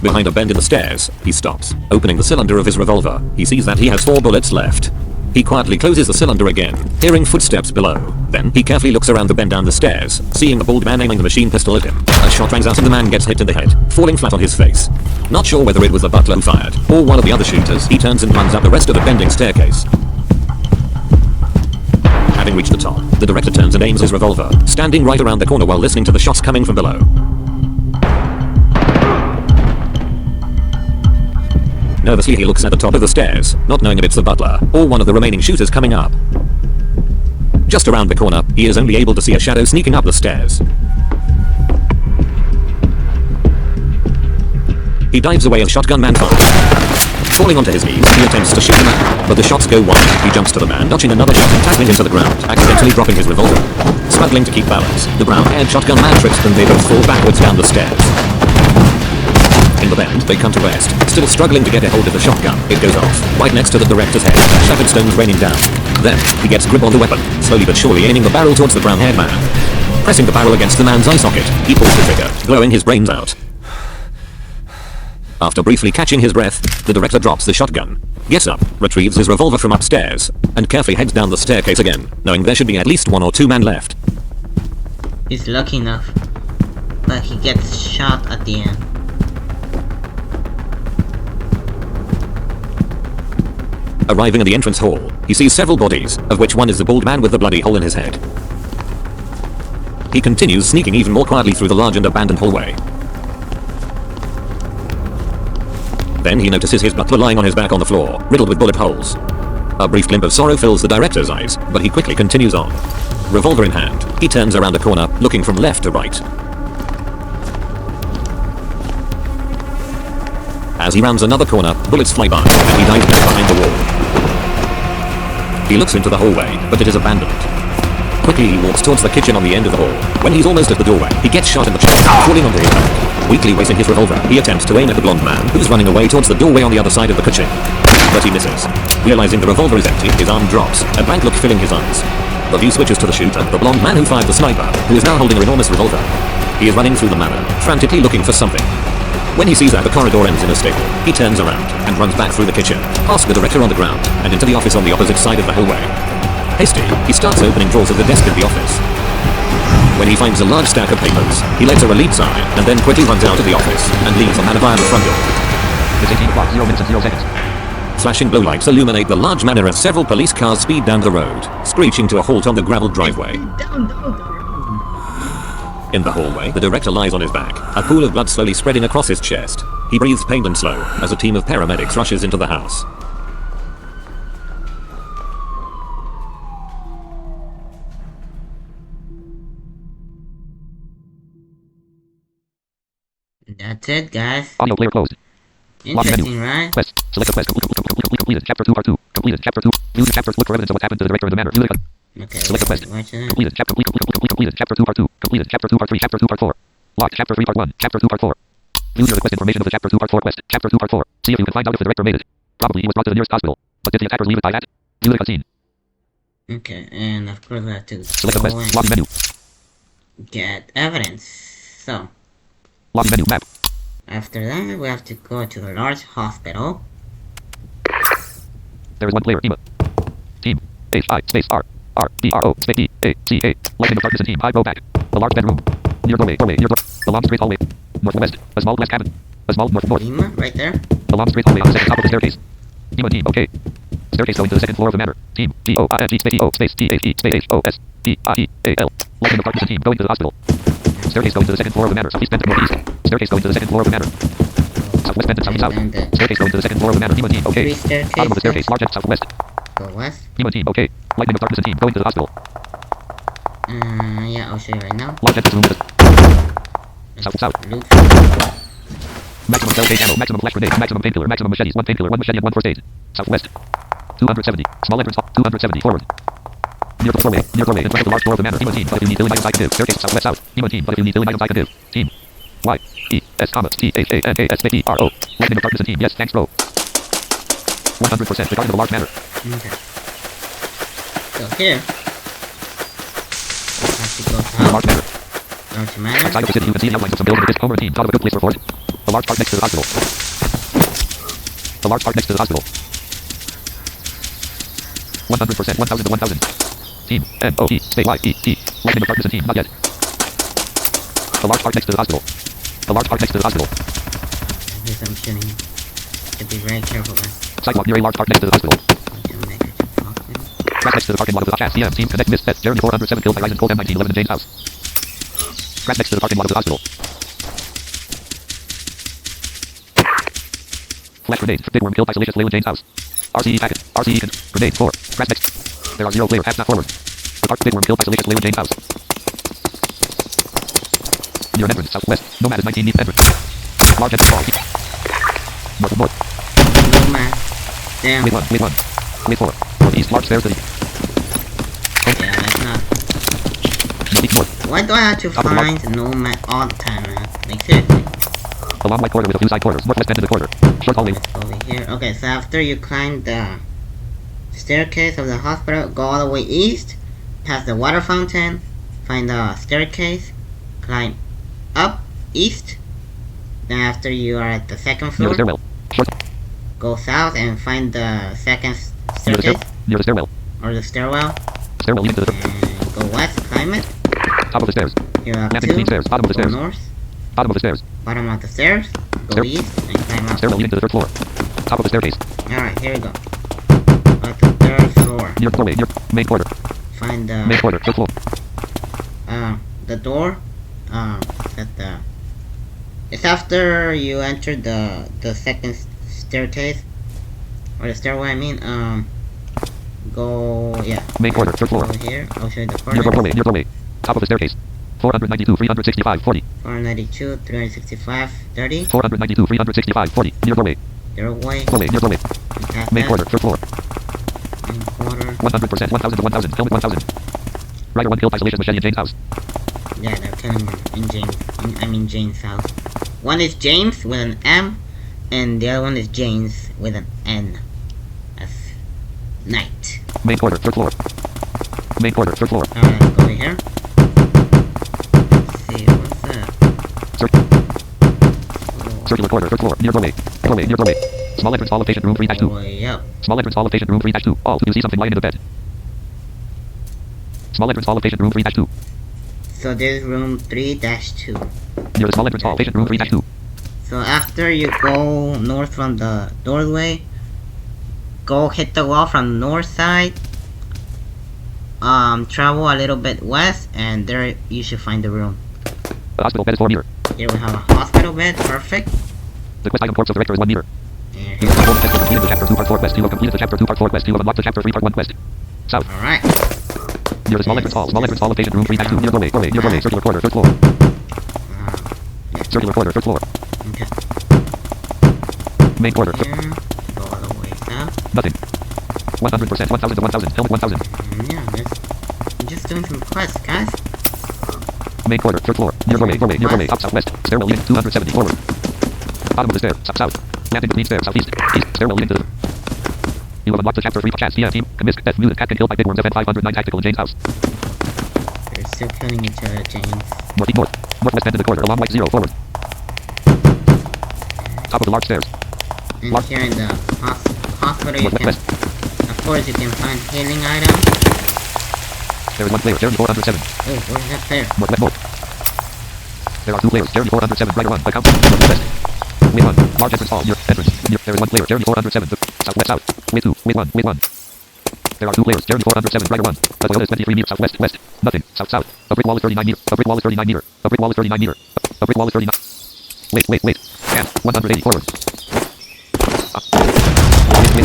Behind a bend in the stairs, he stops, opening the cylinder of his revolver. He sees that he has 4 bullets left. He quietly closes the cylinder again, hearing footsteps below. Then, he carefully looks around the bend down the stairs, seeing the bald man aiming the machine pistol at him. A shot rings out and the man gets hit in the head, falling flat on his face. Not sure whether it was the butler who fired, or one of the other shooters, he turns and runs up the rest of the bending staircase. Having reached the top, the director turns and aims his revolver, standing right around the corner while listening to the shots coming from below. Nervously he looks at the top of the stairs, not knowing if it's the butler, or one of the remaining shooters coming up. Just around the corner, he is only able to see a shadow sneaking up the stairs. He dives away as shotgun man fires. Falling onto his knees, he attempts to shoot the man, but the shots go wide. He jumps to the man, dodging another shot and tackling him to the ground, accidentally dropping his revolver. Struggling to keep balance, the brown-haired shotgun man trips and they both fall backwards down the stairs. In the bend, they come to rest, still struggling to get a hold of the shotgun. It goes off, right next to the director's head, shattered stones raining down. Then, he gets grip on the weapon, slowly but surely aiming the barrel towards the brown-haired man. Pressing the barrel against the man's eye socket, he pulls the trigger, blowing his brains out. After briefly catching his breath, the director drops the shotgun, gets up, retrieves his revolver from upstairs, and carefully heads down the staircase again, knowing there should be at least 1 or 2 men left. He's lucky enough, but he gets shot at the end. Arriving at the entrance hall, he sees several bodies, of which one is the bald man with the bloody hole in his head. He continues sneaking even more quietly through the large and abandoned hallway. Then he notices his butler lying on his back on the floor, riddled with bullet holes. A brief glimp of sorrow fills the director's eyes, but he quickly continues on. Revolver in hand, he turns around a corner, looking from left to right. As he rounds another corner, bullets fly by, and he dives back behind the wall. He looks into the hallway, but it is abandoned. Quickly he walks towards the kitchen on the end of the hall. When he's almost at the doorway, he gets shot in the chest, falling onto his back. Weakly raising his revolver, he attempts to aim at the blonde man, who's running away towards the doorway on the other side of the kitchen. But he misses. Realizing the revolver is empty, his arm drops, a blank look filling his eyes. The view switches to the shooter, the blonde man who fired the sniper, who is now holding an enormous revolver. He is running through the manor, frantically looking for something. When he sees that the corridor ends in a stable, he turns around and runs back through the kitchen, past the director on the ground, and into the office on the opposite side of the hallway. Hasty, he starts opening drawers of the desk in the office. When he finds a large stack of papers, he lets a relieved sigh, and then quickly runs out of the office, and leaves the manor via the front door. It's 18 o'clock, 0 minutes and 0 seconds. Flashing glow lights illuminate the large manor as several police cars speed down the road, screeching to a halt on the gravel driveway. In the hallway, the director lies on his back, a pool of blood slowly spreading across his chest. He breathes pained and slow, as a team of paramedics rushes into the house. That's it, guys. Audio player closed. Interesting, right? Quest. Select a quest. Completed. Chapter 2, part 2. Completed. Chapter 2. Use chapter. Look for evidence of what happened to the director in the manor. Use it. Okay, Select a quest. watch it. Completed. Chapter. Completed. Chapter 2, part 2. Completed. Chapter 2, part 3. Chapter 2, part 4. Locked. Chapter 3, part 1. Chapter 2, part 4. Use your request information of the Chapter 2, part 4 quest. Chapter 2, part 4. See if you can find out if the director made it. Probably he was brought to the nearest hospital. But did the attackers leave it by that? Use the cutscene. Okay, and of course I have to Select a go quest. and Login menu. get evidence. So, Login menu. Map. after that, we have to go to the large hospital. There is one player. EMA. Team. H-I space R. R-B-R-O space E-A-C-A. Lightning of darkness and team. I go back. A large bedroom. Near doorway. Near door. A long straight hallway. Northwest. A small glass cabin. A small north. Lima, right there. A long straight hallway on the second top of the staircase. EMA team. Okay. Staircase going to the second floor of the manor. Team. T-O-I-N-G space E-O space T-H-E space H-O-S-P-I-E-A-L. Lightning of darkness and team. Going to the hospital. Staircase going to the second floor of the manor. Southeast bend to northeast. Staircase going to the second floor of the manor. Southwest bend to southeast south. And then Staircase going to the second floor of the manor. EMA team. Okay. three Bottom of the staircases. staircase. Large F southwest. Go west. EMA team. Okay. Lightning of darkness and team. Going to the hospital. Yeah, I'll show you right now. Large F room. South. Loop. Maximum cell cage ammo. Maximum flash grenade. Maximum painkiller. Maximum machetes. One painkiller. One machete and one first aid. Southwest. 270. Small entrance. 270. Forward. Near the doorway. Near doorway. In front of the large door of the manor. EMA team. But if you need healing items, I can do. Staircase southwest south. EMA team. But if you need healing items, I can do. Team. Y. E. S. Comma. T. H. A. N. A. S. P. E. R. O. Lightning of darkness and team. Yes. Thanks, bro. 100%. Regarding the large manor. Okay. So here, I have to go The large south. manor. Large manor. Outside of the city, you can see the outlines of some buildings. This Homer team. Thought of a good place for fort. The large park next to the hospital. The large park next to the hospital. 100%. 1000 to 1000. Team. N-O-E. Space Y-E-T. Lightning of darkness and team. Not yet. The large park next to the hospital. The large park next to the hospital. Here's I'm shooting. To be very careful man. Sidewalk near a large park next to the hospital. Don't make it too far. Crash next to the parking lot of the chat. CM team connect Miss Beth. Jeremy 407 killed by Ryzen Cold M1911 in Jane's house. Crash next to the parking lot of the hospital. Flash grenade. Big worm killed by Salacious Leyland Jane's house. RCE packet. RCE can. Grenade 4. Crash next. There are 0 player. Half not forward. Big worm killed by Salacious Leyland Jane's house. Near an entrance. Southwest. Nomad is 19 neath entrance. Large entrance ball. North. No man. Damn. Wait 1. Wait 1. Wait 4. Northeast. Large stairs to the Yeah, that's not. north. Why do I have to find no man all the time, man? Like seriously. A long white corridor with a few side corridors. Northwest end of the corridor. Short hallway. Let's go over here. Okay, so after you climb the staircase of the hospital, go all the way east, past the water fountain, find the staircase, climb up east. Then after you are at the second Near the floor, stairwell. Short. go south and find the second Near the staircase Near the stairwell. or the stairwell, Stairwell leading to the and go west, climb it. top of the stairs. Here up Landing between two, stairs. Bottom of the go stairs. north, Bottom of the stairs. bottom of the stairs, go Stair- east, and climb up. Stairwell leading to the third floor. Top of the staircase. Alright, here we go. At the third floor, Near doorway. Near main corridor. find the Main corridor. Third floor. the door, at the, it's after you enter the second staircase, or the stairway, I mean, go, yeah. Main corridor. Third floor. Over here, I'll show you the Near doorway. coordinates. Near doorway. Top of the staircase. 492, 365, 40. 492, 365, 30, 492, 365, 40. Near doorway. doorway, Doorway. Near doorway. and past Main that, corridor. Third floor. main quarter, 100%. 1000 to 1000. Helmet 1000. Ryder 1 killed by Salacious Machete in Jane's house. Yeah, they're killing him in Jane's house. One is James with an M, and the other one is James with an N. That's night. Main quarter, 3rd floor. Main quarter, 3rd floor. Alright, let's go over here. Let's see, what's that? Circular corner, 3rd floor, near doorway. Doorway, near doorway. Small entrance hall of patient room 3-2. Way up. Small entrance hall of patient room 3-2. All, you see something lying in the bed. Small entrance hall of patient room 3-2. So there's room 3-2. Near the small entrance hall, patient room 3-2. So after you go north from the doorway, go hit the wall from the north side. Travel a little bit west, and there you should find the room. The hospital bed is 4 meter. Here we have a hospital bed, perfect. The quest item corpse of the rector is 1 meter. And You have completed the chapter 2 part 4 quest. You have completed the chapter 2 part 4 quest. You have unlocked the chapter 3 part 1 quest. South. alright. Near the small entrance hall. Small entrance hall of patient room 3-2. Near doorway. Doorway. Near doorway. Circular corner. 3rd floor. Circular corner. 3rd floor. Okay. Main corner. Here, go all the way south. Nothing. 100%. 1,000 to 1,000. Helmet 1,000. Yeah, I'm just doing some quests, guys. Main corner. 3rd floor. Near doorway. Doorway. Near doorway. Top southwest. Stairwell leading 270 forward. Bottom of the stair. South. Landing between stairs. Southeast. East. Stairwell leading to the... You have unlocked the chapter 3 chats. Yeah, team. Commit. Death. Mutant. Cat can kill by big worms. FN 509 tactical in Jane's house. They're still killing each other, James. Northeast north. Northwest end of the corner. Along white 0 forward. Top of the large stairs. And Mark. here in the hospital, you can, Northwest. of course, you can find healing items. There is 1 player. Jeremy 407. Oh, where's that player? Northwest north. There are 2 players. Jeremy 407. Rider 1. By count. Northwest. Wait 1. Large entrance hall. Near entrance. Near. There is 1 player. Jeremy 407. Southwest south. Wait 2. Wait 1. Wait 1. There are 2 players. Jeremy 407. Rider 1. The toilet is 23 meters. Southwest. West. Nothing. South south. A brick wall is 39 meter. A brick wall is 39 meter. A brick wall is 39 meter. A brick wall is 39. Wait. Scan. 180 forward. Wait.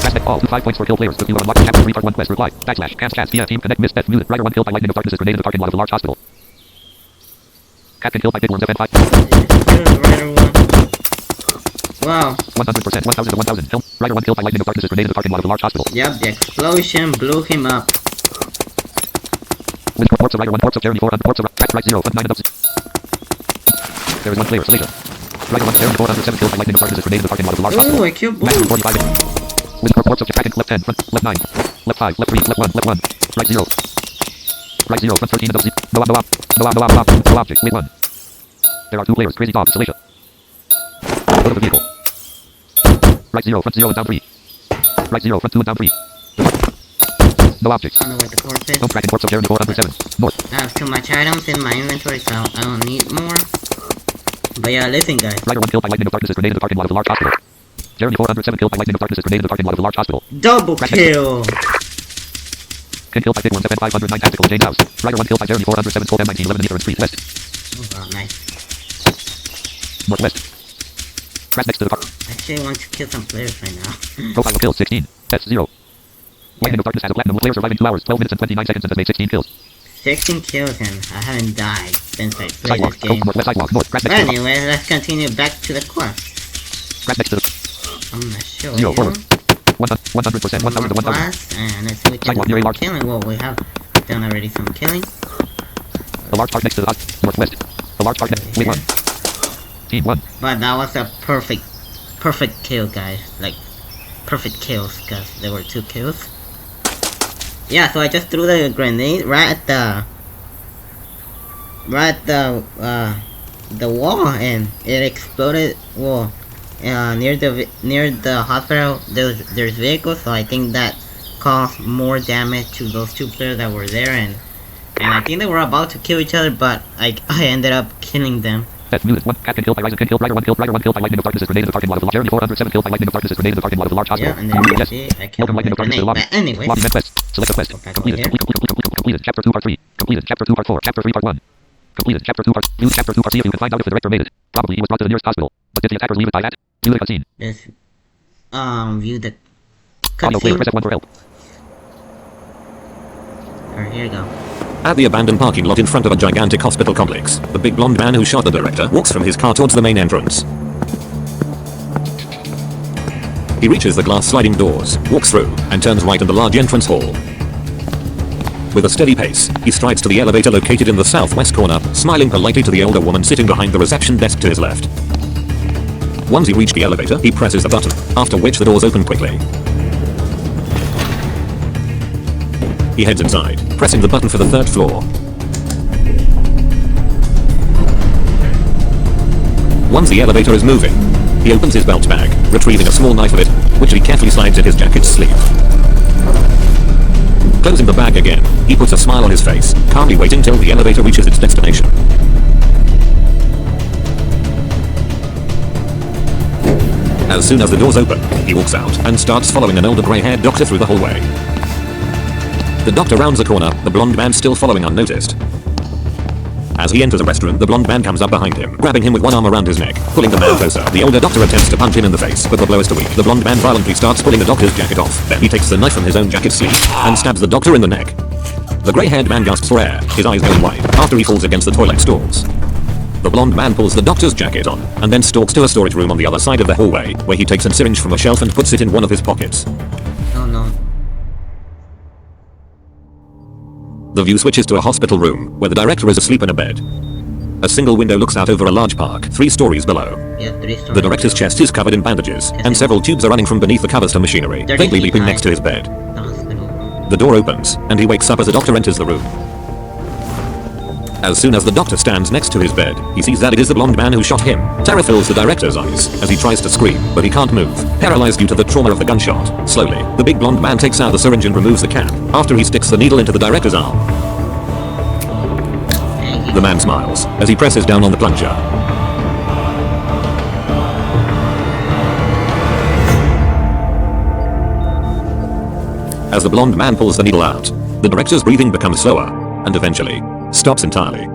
Aspect all. 5 points for kill players. If you have unlocked chapter 3 part 1 quest. Reply. Backslash. Cast. Via team. Connect. Miss. Death. Mutant. Rider 1 killed by lightning of darkness is grenade in the parking lot of the large hospital. Cat can kill by big worms. FN 5. Rider 1. Wow. 100%. 1,000 to 1,000. Helm. Rider 1 killed by lightning of darkness is grenade in the parking lot of the large hospital. Yep, the explosion blew him up. With corpse of Rider 1. Corpse of Jeremy 400. Corpse of right 0. 9 above. There is 1 player. Salacia. Rider 1. Jeremy 407 killed by lightning of darkness is grenade in the parking lot of the large hospital. Ooh, I killed Maximum both. 45. With corpse of Kraken. Left 10. Front. Left 9. Left 5. Left 3. Left 1. Left 1. Right 0. Right 0. Front 13 above. No object. Wait 1. There are 2 players. Crazy dog. Salacia. Go to the vehicle. Right 0. Front 0 and down 3. Right 0. Front 2 and down 3. No object. I don't know where the corpse is. Don't track in corpse of Jeremy 407. North. I have too much items in my inventory, so I don't need more. But yeah, listen, guys. Rider 1 killed by lightning of darkness is grenade in the parking lot of the large hospital. Jeremy 407 killed by lightning of darkness is grenade in the parking lot of the large hospital. Double kill. Can killed by big worms. FN 509 tactical in Jane's house. Rider 1 killed by Jeremy 407 Cold M19 11 meter and street west. Oh, wow, nice. Northwest. Crash next to the car. I actually want to kill some players right now. Profile kills 16. That's 0. Lightning of darkness has a platinum. Player surviving 2 hours, 12 minutes and 29 seconds and has made 16 kills. 16 kills and I haven't died since I played Sidewalk. this game. Northwest sidewalk. North. Crash But next to the car. anyway, let's continue back to the quest. Crash next to the... I'm gonna show 0 you. forward. 100%. 1,000 to 1,000. Quest, and let's see what Sidewalk near a large... killing. Well, we have done already some killing. The large park next to the... Northwest. The large park next... Wait 1. Team 1. But that was a perfect kill, guys. Like, perfect kills, because there were 2 kills. Yeah, so I just threw the grenade right at the wall, and it exploded. Well, near the hospital, there's vehicles, so I think that caused more damage to those 2 players that were there, and I think they were about to kill each other, but I ended up killing them. That's muted. 1. Cat can kill by Ryzen. Can kill Rider 1 killed. Rider 1 killed by lightning of darkness is grenade in the parking lot of the Jeremy 407 killed by lightning of darkness is grenade in the parking lot of the large hospital. Yeah, and then you Yes. see I killed Welcome him lightning with of a darkness to the grenade. lobby. But anyway, Lobby met quest. Select a quest. Go back Completed. over here. Completed. Chapter 2 part 3. Completed. Chapter 2 part 4. Chapter 3 part 1. Completed. Chapter 2 part... Use Chapter 2 part... See if you can find out if the director made it. Probably he was brought to the nearest hospital. But did the attackers leave it by that? View the cutscene. let's view the Audio player. cutscene. Press F1 for help. Alright, here you go. At the abandoned parking lot in front of a gigantic hospital complex, the big blonde man who shot the director walks from his car towards the main entrance. He reaches the glass sliding doors, walks through, and turns right in the large entrance hall. With a steady pace, he strides to the elevator located in the southwest corner, smiling politely to the older woman sitting behind the reception desk to his left. Once he reached the elevator, he presses the button, after which the doors open quickly. He heads inside, pressing the button for the 3rd floor. Once the elevator is moving, he opens his belt bag, retrieving a small knife of it, which he carefully slides in his jacket's sleeve. Closing the bag again, he puts a smile on his face, calmly waiting till the elevator reaches its destination. As soon as the doors open, he walks out and starts following an older grey-haired doctor through the hallway. The doctor rounds the corner, the blonde man still following unnoticed. As he enters a restroom, the blonde man comes up behind him, grabbing him with one arm around his neck, pulling the man closer. The older doctor attempts to punch him in the face, but the blow is too weak. The blonde man violently starts pulling the doctor's jacket off. Then he takes the knife from his own jacket sleeve and stabs the doctor in the neck. The grey-haired man gasps for air, his eyes going wide, after he falls against the toilet stalls. The blonde man pulls the doctor's jacket on, and then stalks to a storage room on the other side of the hallway, where he takes a syringe from a shelf and puts it in one of his pockets. Oh no. The view switches to a hospital room, where the director is asleep in a bed. A single window looks out over a large park, 3 stories below. Yeah, 3 stories. The director's chest is covered in bandages, and several tubes are running from beneath the covers to machinery, faintly leaping next to his bed. The hospital room. The door opens, and he wakes up as the doctor enters the room. As soon as the doctor stands next to his bed, he sees that it is the blonde man who shot him. Terror fills the director's eyes as he tries to scream, but he can't move, paralyzed due to the trauma of the gunshot. Slowly, the big blonde man takes out the syringe and removes the cap, after he sticks the needle into the director's arm. The man smiles as he presses down on the plunger. As the blonde man pulls the needle out, the director's breathing becomes slower, and eventually stops entirely.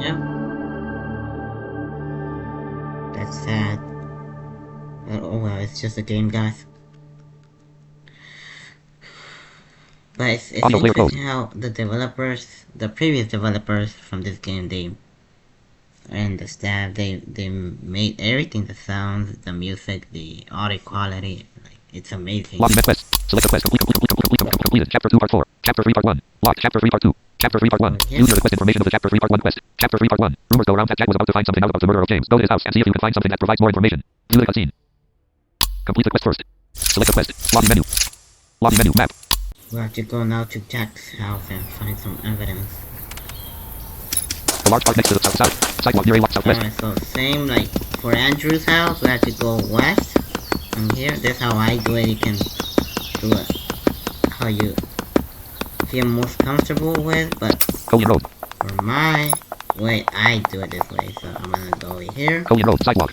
Yeah. That's sad. Oh well, it's just a game, guys. But it's Audio clear interesting how the previous developers from this game, and the staff, they made everything, the sounds, the music, the audio quality, like, it's amazing. Login quest. Select a quest. Completed. Chapter 2 Part 4. Chapter 3 Part 1. Locked. Chapter 3 Part 2. Chapter 3 Part 1. Yes. User request information of the Chapter 3 Part 1 quest. Chapter 3 Part 1. Rumors go around that Jack was about to find something out about the murder of James. Go to his house and see if you can find something that provides more information. View the cutscene. Complete the quest first. Select a quest. Login menu. Login menu. Map. We have to go now to Jack's house and find some evidence. The large park next to the south. Sidewalk near a lock southwest. Alright, so same like for Andrew's house, we have to go west from here. That's how I do it. You can do it how you feel most comfortable with, but Collier Road. for my way, I do it this way. So I'm gonna go over here. Collier Road. Sidewalk.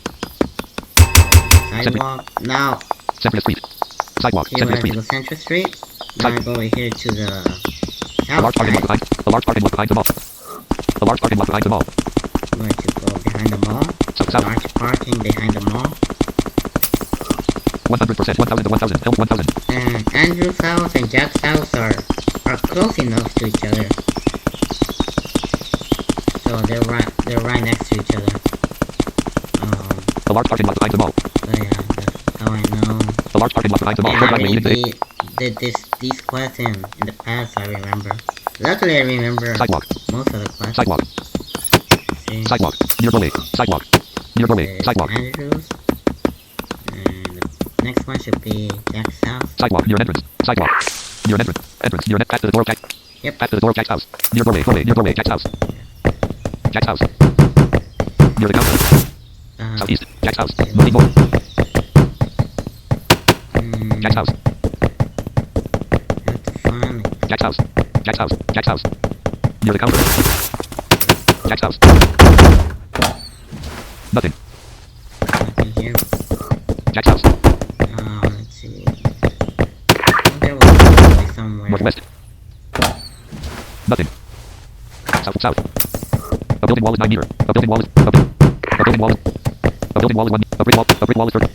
Sidewalk. Now, Central Street. Sidewalk. here we Central have to Street. go Central Street. Now I go over here to the The large south parking lot side. behind. The large parking lot behind the mall. The large parking lot behind the mall. I'm going to go behind the mall. South. Large parking behind the mall. 100%. 1,000 to 1,000. Help 1,000. And Andrew's house and Jack's house are close enough to each other. So they're right next to each other. The large parking lot behind the mall. So yeah, that's how I know. The large parking lot behind the mall. Yeah, Third I driveway leading to maybe did these quests in the past, I remember. Luckily I remember Sidewalk. most of the quests. Sidewalk. See? Sidewalk. Near doorway. Sidewalk. Near doorway. There's Sidewalk. Andrew's. And the next one should be Jack's house. Sidewalk. Near entrance. Sidewalk. Near entrance. Entrance. Near back to the door of Jack. Yep. Back to the door of Jack's house. Near doorway. Doorway. Near doorway. Jack's house. Jack's house. Near the counter. Southeast. Jack's house. Moving more. Jack's house. Have to find Jack's house. Jack's house. Jack's house. Near the counter. Jack's house. Nothing. nothing here. Jack's house. Let's see. I think there was probably somewhere. Northwest. Nothing. South. A building wall is 9 meter. A building wall is. A building wall is. A building wall is 1 meter. A brick wall is 30.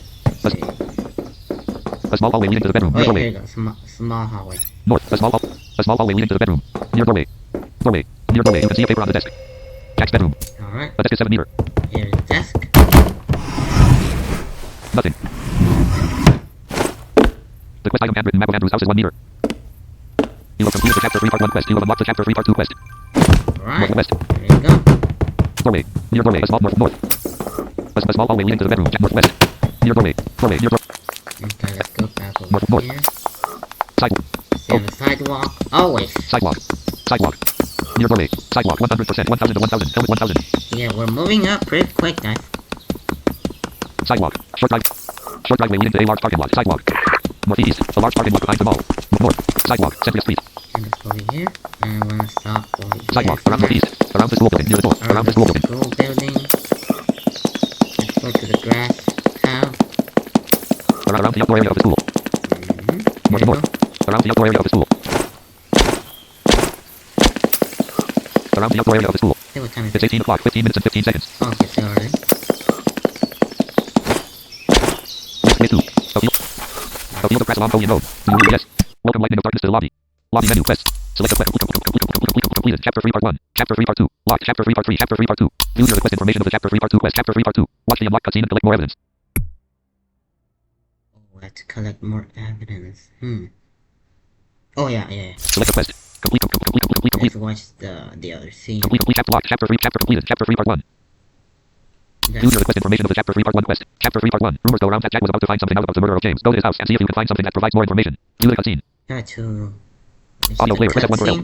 A small hallway leading to the bedroom. Oh Near yeah, doorway. here you go. Small hallway. North. A small hallway leading to the bedroom. Near doorway. Doorway. Near doorway. You can see a paper on the desk. Jack's bedroom. Alright. A desk is 7 meter. Here's the desk. Nothing. The The quest item handwritten map of Andrew's house is 1 meter. You have completed the chapter 3 part 1 quest. You have unlocked the chapter 3 part 2 quest. Alright, Northwest. there you go. Doorway. Near doorway. A small north. A small hallway leading to the bedroom. Northwest. Near doorway. Doorway. Near doorway. Okay, let's go back over North. here. Sidewalk. Stay on the sidewalk. Always. Sidewalk. Sidewalk. Near doorway. Sidewalk. 100%. 1000 to 1000. Helmet 1000. Yeah, we're moving up pretty quick, guys. Sidewalk. Short drive. Short driveway leading to a large parking lot. Sidewalk. Northeast. A large parking lot behind the mall. North. Sidewalk. Central Street. And let's go over here. And we're gonna stop over here. Sidewalk. Around northeast. Around the school building. Near the door. Around the school building. School building. Let's go to the grass house. Around the outdoor area of the school. There you go. Around the outdoor area of the school. Around the outdoor area of the school. Hey, what time is It's it? 18 o'clock. 15 minutes and 15 seconds. Oh, okay, so already. Phase 2. A field of grass along Folian Road. Yes. Welcome lightning of darkness to the lobby. Lobby menu quest. Select a quest. Completed. Chapter 3 part 1. Chapter 3 part 2. Locked. Chapter 3 part 3. Chapter 3 part 2. View your request information of the Chapter 3 part 2 quest. Chapter 3 part 2. Watch the unlocked cutscene and collect more evidence. Oh, let's collect more evidence. Oh, yeah. Select a quest. Complete. Let's watch the other scene. Complete chapter locked. Chapter 3 chapter completed. Chapter 3 part 1. View your request information of the Chapter 3 part 1 quest. Chapter 3 part 1. Rumors go around that Jack was about to find something out about the murder of James. Go to his house and see if you can find something that provides more information. View the cutscene. Got to... Audio player. Press F1 for help.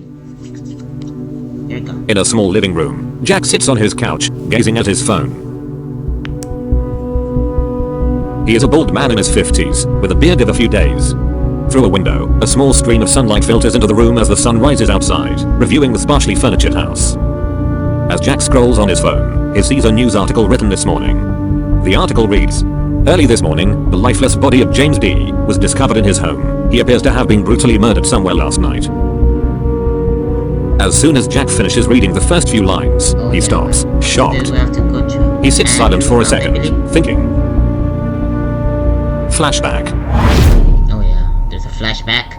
There you go. In a small living room, Jack sits on his couch, gazing at his phone. He is a bald man in his 50s, with a beard of a few days. Through a window, a small stream of sunlight filters into the room as the sun rises outside, reviewing the sparsely furnitured house. As Jack scrolls on his phone, he sees a news article written this morning. The article reads, "Early this morning, the lifeless body of James D. was discovered in his home. He appears to have been brutally murdered somewhere last night." As soon as Jack finishes reading the first few lines, Oh, he yeah. stops, shocked. Then we have to go to He sits silent for a Andrew's house, I second, believe. thinking. Flashback. Oh yeah, there's a flashback.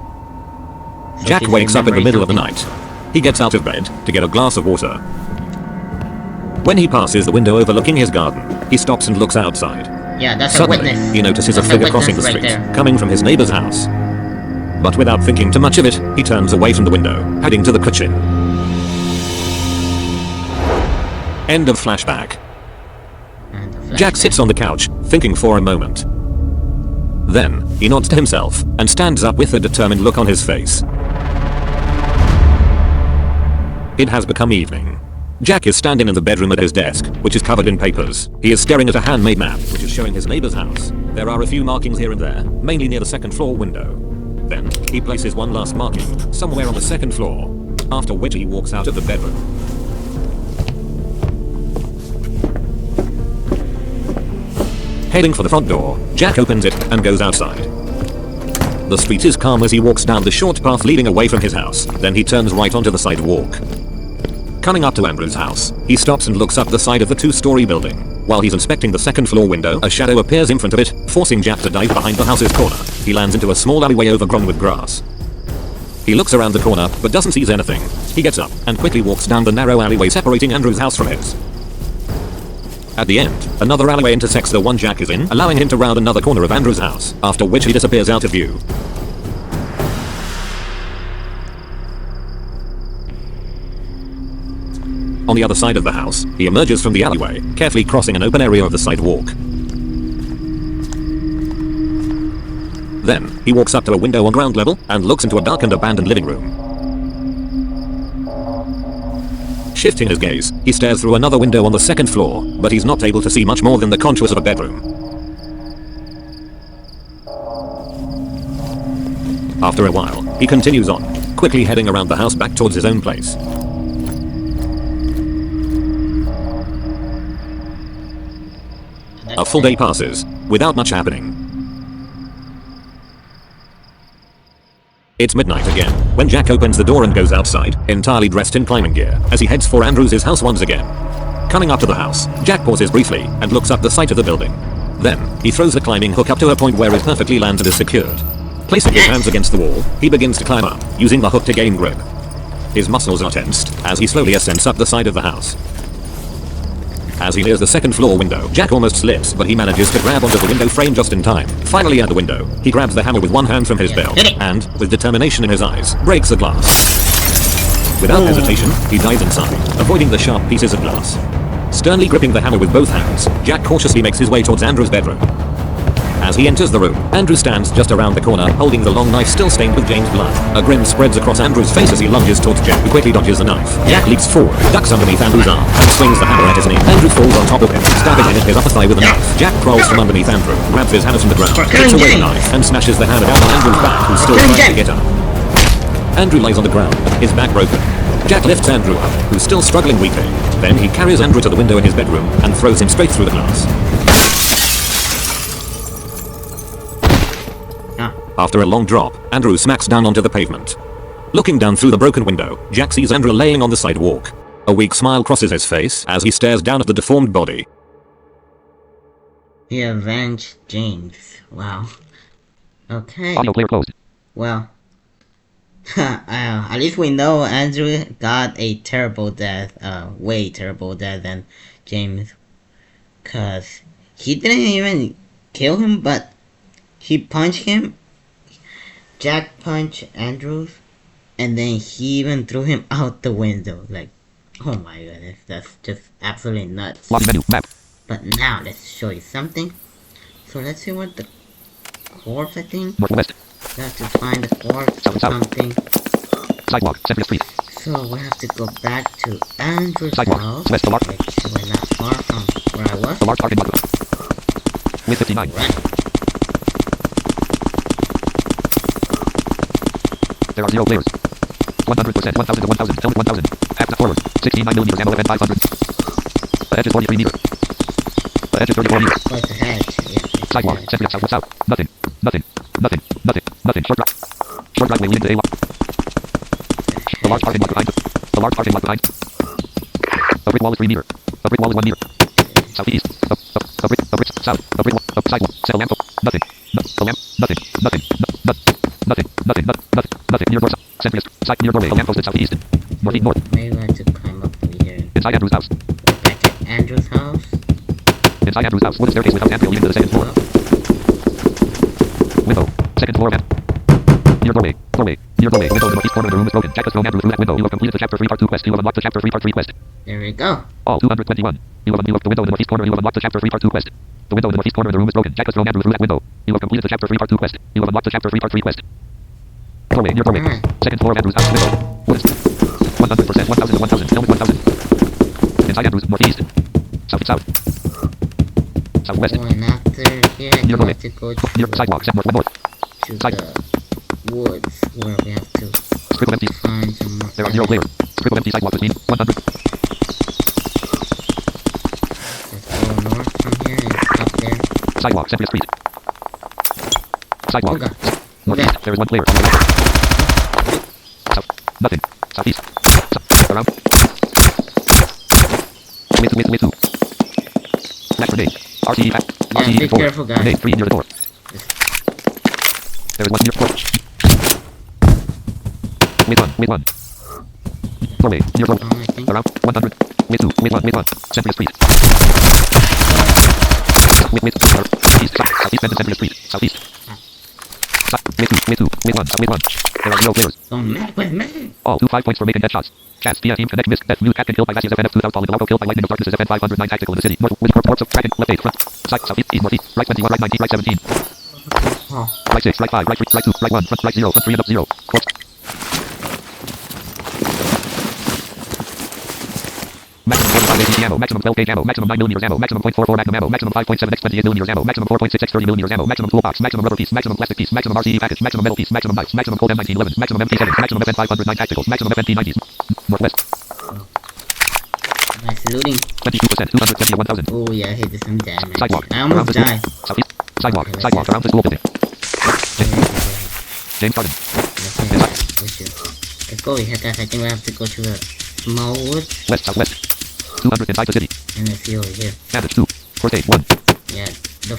So Jack he's wakes up in the remembering middle of the something. night. He gets out of bed to get a glass of water. When he passes the window overlooking his garden, he stops and looks outside. Yeah, that's a Suddenly, witness. he notices That's a figure witness crossing the right street, there. coming from his neighbor's house. But without thinking too much of it, he turns away from the window, heading to the kitchen. End of flashback. And the Jack flashback. sits on the couch, thinking for a moment. Then, he nods to himself, and stands up with a determined look on his face. It has become evening. Jack is standing in the bedroom at his desk, which is covered in papers. He is staring at a handmade map, which is showing his neighbor's house. There are a few markings here and there, mainly near the second floor window. Then, he places one last marking, somewhere on the second floor, after which he walks out of the bedroom. Heading for the front door, Jack opens it and goes outside. The street is calm as he walks down the short path leading away from his house, then he turns right onto the sidewalk. Coming up to Andrew's house, he stops and looks up the side of the two-story building. While he's inspecting the second floor window, a shadow appears in front of it, forcing Jack to dive behind the house's corner. He lands into a small alleyway overgrown with grass. He looks around the corner, but doesn't see anything. He gets up and quickly walks down the narrow alleyway separating Andrew's house from his. At the end, another alleyway intersects the one Jack is in, allowing him to round another corner of Andrew's house, after which he disappears out of view. On the other side of the house, he emerges from the alleyway, carefully crossing an open area of the sidewalk. Then, he walks up to a window on ground level and looks into a dark and abandoned living room. Shifting his gaze, he stares through another window on the second floor, but he's not able to see much more than the contours of a bedroom. After a while, he continues on, quickly heading around the house back towards his own place. A full day passes, without much happening. It's midnight again, when Jack opens the door and goes outside, entirely dressed in climbing gear, as he heads for Andrew's house once again. Coming up to the house, Jack pauses briefly, and looks up the side of the building. Then, he throws the climbing hook up to a point where it perfectly lands and is secured. Placing his hands against the wall, he begins to climb up, using the hook to gain grip. His muscles are tensed, as he slowly ascends up the side of the house. As he nears the second floor window, Jack almost slips, but he manages to grab onto the window frame just in time. Finally at the window, he grabs the hammer with one hand from his belt, and, with determination in his eyes, breaks the glass. Without hesitation, he dives inside, avoiding the sharp pieces of glass. Sternly gripping the hammer with both hands, Jack cautiously makes his way towards Andrew's bedroom. As he enters the room, Andrew stands just around the corner, holding the long knife still stained with James' blood. A grin spreads across Andrew's face as he lunges towards Jack, who quickly dodges the knife. Jack leaps forward, ducks underneath Andrew's arm, and swings the hammer at his knee. Andrew falls on top of him, stabbing him in his upper thigh with a knife. Jack crawls from underneath Andrew, grabs his hammer from the ground, picks away the knife, and smashes the hammer down on Andrew's back, who's still trying to get up. Andrew lies on the ground, his back broken. Jack lifts Andrew up, who's still struggling weakly. Then he carries Andrew to the window in his bedroom and throws him straight through the glass. After a long drop, Andrew smacks down onto the pavement. Looking down through the broken window, Jack sees Andrew laying on the sidewalk. A weak smile crosses his face as he stares down at the deformed body. He avenged James. Wow. Okay. Audio player closed. Well. At least we know Andrew got a terrible death. Way terrible death than James. Cause he didn't even kill him, but he punched him. Jack punched Andrews, and then he even threw him out the window. Like, oh my goodness, that's just absolutely nuts. Lobby menu, map. But now, let's show you something. So let's see what the corpse, I think. Northwest. We have to find the corpse or something. Sidewalk, Central Street. So we have to go back to Andrew's Sidewalk, house, west, the mark. which we're not far from where I was. The large parking lot. With 59. Right. There are 0 players. 100%, 1000 to 1000, helmet 1000. Act forward. 69mm ammo and 500. The edge is 43 meter. The edge is 34 meter. Where's the hedge? Yes, Sidewalk, Central south, south. Nothing. Nothing. Nothing. Nothing. Nothing. Short drop. Short driveway leading to A1. The large parking lot behind. The large parking lot behind. The brick wall is 3 meter. The brick wall is 1 meter. Southeast. The brick. South. The brick wall. The sidewalk. Set a lamp. Nothing. The lamp. Nothing. Nothing. Nothing. Nothing. Nothing. Near north. Central. Side near doorway. Lamp post is southeast. Northeast north. Maybe we have to climb up over here. Inside Andrew's house. We're back at Andrew's house. Inside Andrew's house. Wooden staircase without handrail leading to the second floor. Window. Second floor vent. Near doorway. Doorway. Near doorway. Window in the northeast corner of the room is broken. Jack has thrown Andrew through that window. You have completed the chapter 3 part 2 quest. You have unlocked the chapter 3 part 3 quest. There we go. All 221. You have unlocked the window in the northeast corner. You have unlocked the chapter 3 part 2 quest. The window in the northeast corner of the room is broken. Jack has thrown Andrew through that window. You have completed the chapter 3 part 2 quest. You have unlocked the chapter 3 part 3 quest. Doorway. Near doorway. Alright. Second floor of Andrew's house. Window. Wooden. 100%. 1000 to 1000. Helmet 1000. Inside Andrew's northeast. South. Southwest. Going after here, I Near do doorway. have to go to, Near sidewalk. North. to side. the woods where we have to Strip of empty. find some more. There are 0 players. Strip of empty sidewalk between 100. Let's go north from here and up there. Sidewalk. Central Street. Sidewalk. Hold on. Northeast. There is 1 player on the left. South. Nothing. Southeast. Around. With 2. Flash grenade. RTE back. Yeah, RTE be 4. careful, guys. Grenade 3 near the door. There is 1 near porch. With 1. Doorway. Near door. I think. Around 100. With 2. With 1. Central Street. East. Southeast end of Central Street. Southeast. With 2. With 1. There are 0 players. Don't mess with me. All 2 5 points for making headshots. Chats via team connect miss death new cat can kill by Zacius FNF 2000 fallen auto killed by lightning of darkness is FN 509 tactical in the city. North with corpse of tracking left 8 front. Side southeast east northeast right 21 right 19 right 17. Oh, Right 6 right 5 right 3 right 2 right 1 front right 0 front 3 and up 0. Corpse. Maximum 45 ACC ammo, maximum 12 gauge ammo, maximum 9mm ammo, maximum .44 magnum ammo, maximum 5.7 x 28mm ammo, maximum 4.6 x 30mm ammo, maximum toolbox, maximum rubber piece, maximum plastic piece, maximum RCE package, maximum metal piece, maximum knives, maximum Colt M1911, maximum MP7, maximum FN 509 tacticals, maximum FNP 90s. Northwest. nice looting. 22%, 220 to 1000. Oh yeah, I hit some damage. Sidewalk. I almost Around the died. school. Southeast. Sidewalk. Okay, Sidewalk. Around the school building. James Garden. Let's go over here, guys. I think we have to go to the small woods. West. Southwest. 200 inside the city. And let's see over here. Bandage 2. First aid 1. Yeah, the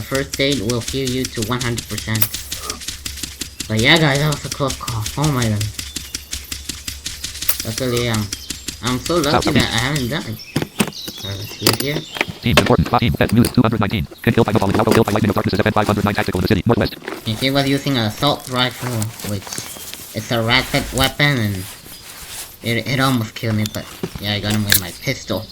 first aid will heal you to 100%. But yeah, guys, that was a close call. Oh my god. Luckily, I'm so lucky that I haven't died. Let's see it here. Team important. Team. Pet news 219. Can kill by Mobile. Auto kill by lightning of darkness is FN 509 tactical in the city. Northwest. And he was using an assault rifle, which is a rapid weapon, and it almost killed me, but yeah, I got him with my pistol.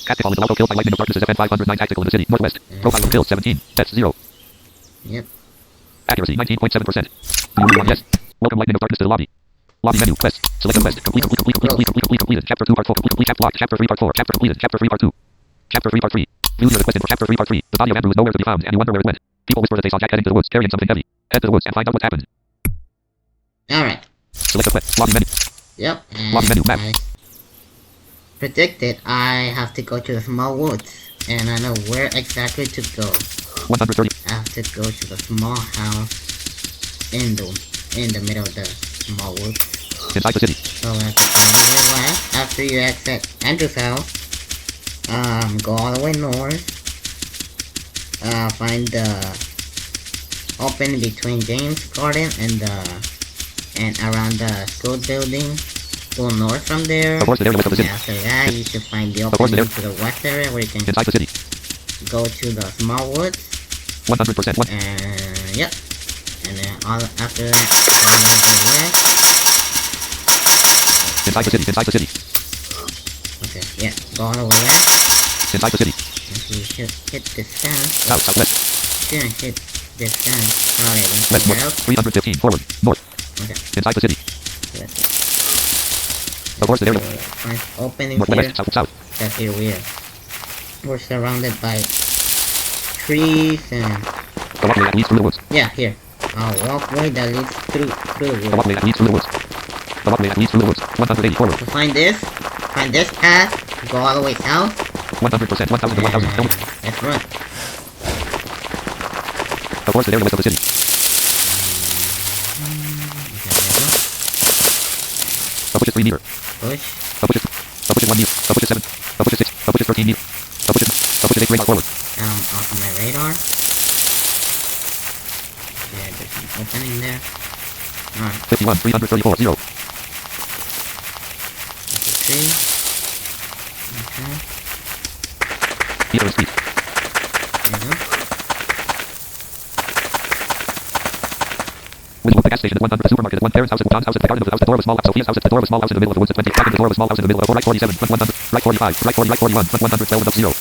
Tactical is auto kill by lightning of darkness is FN 509 tactical in the city. Northwest. Profile of kill 17. Pets 0. Yep. Accuracy 19.7%. Yes. Welcome lightning of darkness to the lobby. Lobby menu. Quest. Select a quest. Completed. Chapter 2 part 4. Complete chapter block. Chapter 3 part 4. Chapter completed. Chapter 3 part 2. Chapter 3 part 3. View your request in Chapter 3 part 3. The body of Andrew is nowhere to be found, and you wonder where it went. People whisper that they saw Jack heading to the woods, carrying something heavy. Head to the woods and find out what happened. Alright. Select a quest. Lobby menu. Yep. And Lobby menu. Map. I predicted I have to go to the small woods, and I know where exactly to go. 130. I have to go to the small house in the middle of the small woods. Inside the city. So I have to go all the way west. After you exit Andrew's house, go all the way north. Find the open between James Garden and around the school building. Go north from there. Of course, the area west of the city. After that, you should find the course, opening there- to the west area where you can Inside the city. go to the small woods. 100%. One. And yep. And then after that, go all the way west. Inside the city. Inside the city. Okay, yeah, go all the way west. Inside the city. And you should hit this fence. South. Southwest. Shouldn't hit this fence. Probably West. somewhere North. else. 315. Forward. North. Okay, Inside the city. so that's it. Of course, the area. Find openings here. Northwest. South. That's here we're surrounded by trees and The walkway that leads through the woods. yeah, here. A walkway that leads through the The woods. walkway that leads through the woods. The walkway that leads through the woods. 180. Forward. To find this path, go all the way south. 100%. 1000 to 1000. And let's run. Of course, the area west of the city. Okay, A push is 3 meter. there we go. Push. A push is 1 meter. A push is 7. A push is 6. A push is 13 meter. A push is 8 radar forward. Off of my radar. Yeah, there's an opening there. Alright, 51. 334. 0. there's a tree. Okay, Meter and speed. there you go. Window of the gas station at 100. The supermarket at 1. Parents' house at John's house at the garden of the house. The door was small house. Sophia's house at the door was small house in the middle of the woods at 20. Second, the door was small house in the middle of right 47. Front 100. Right 45. Right 40. Right 41. Front 112 and up 0.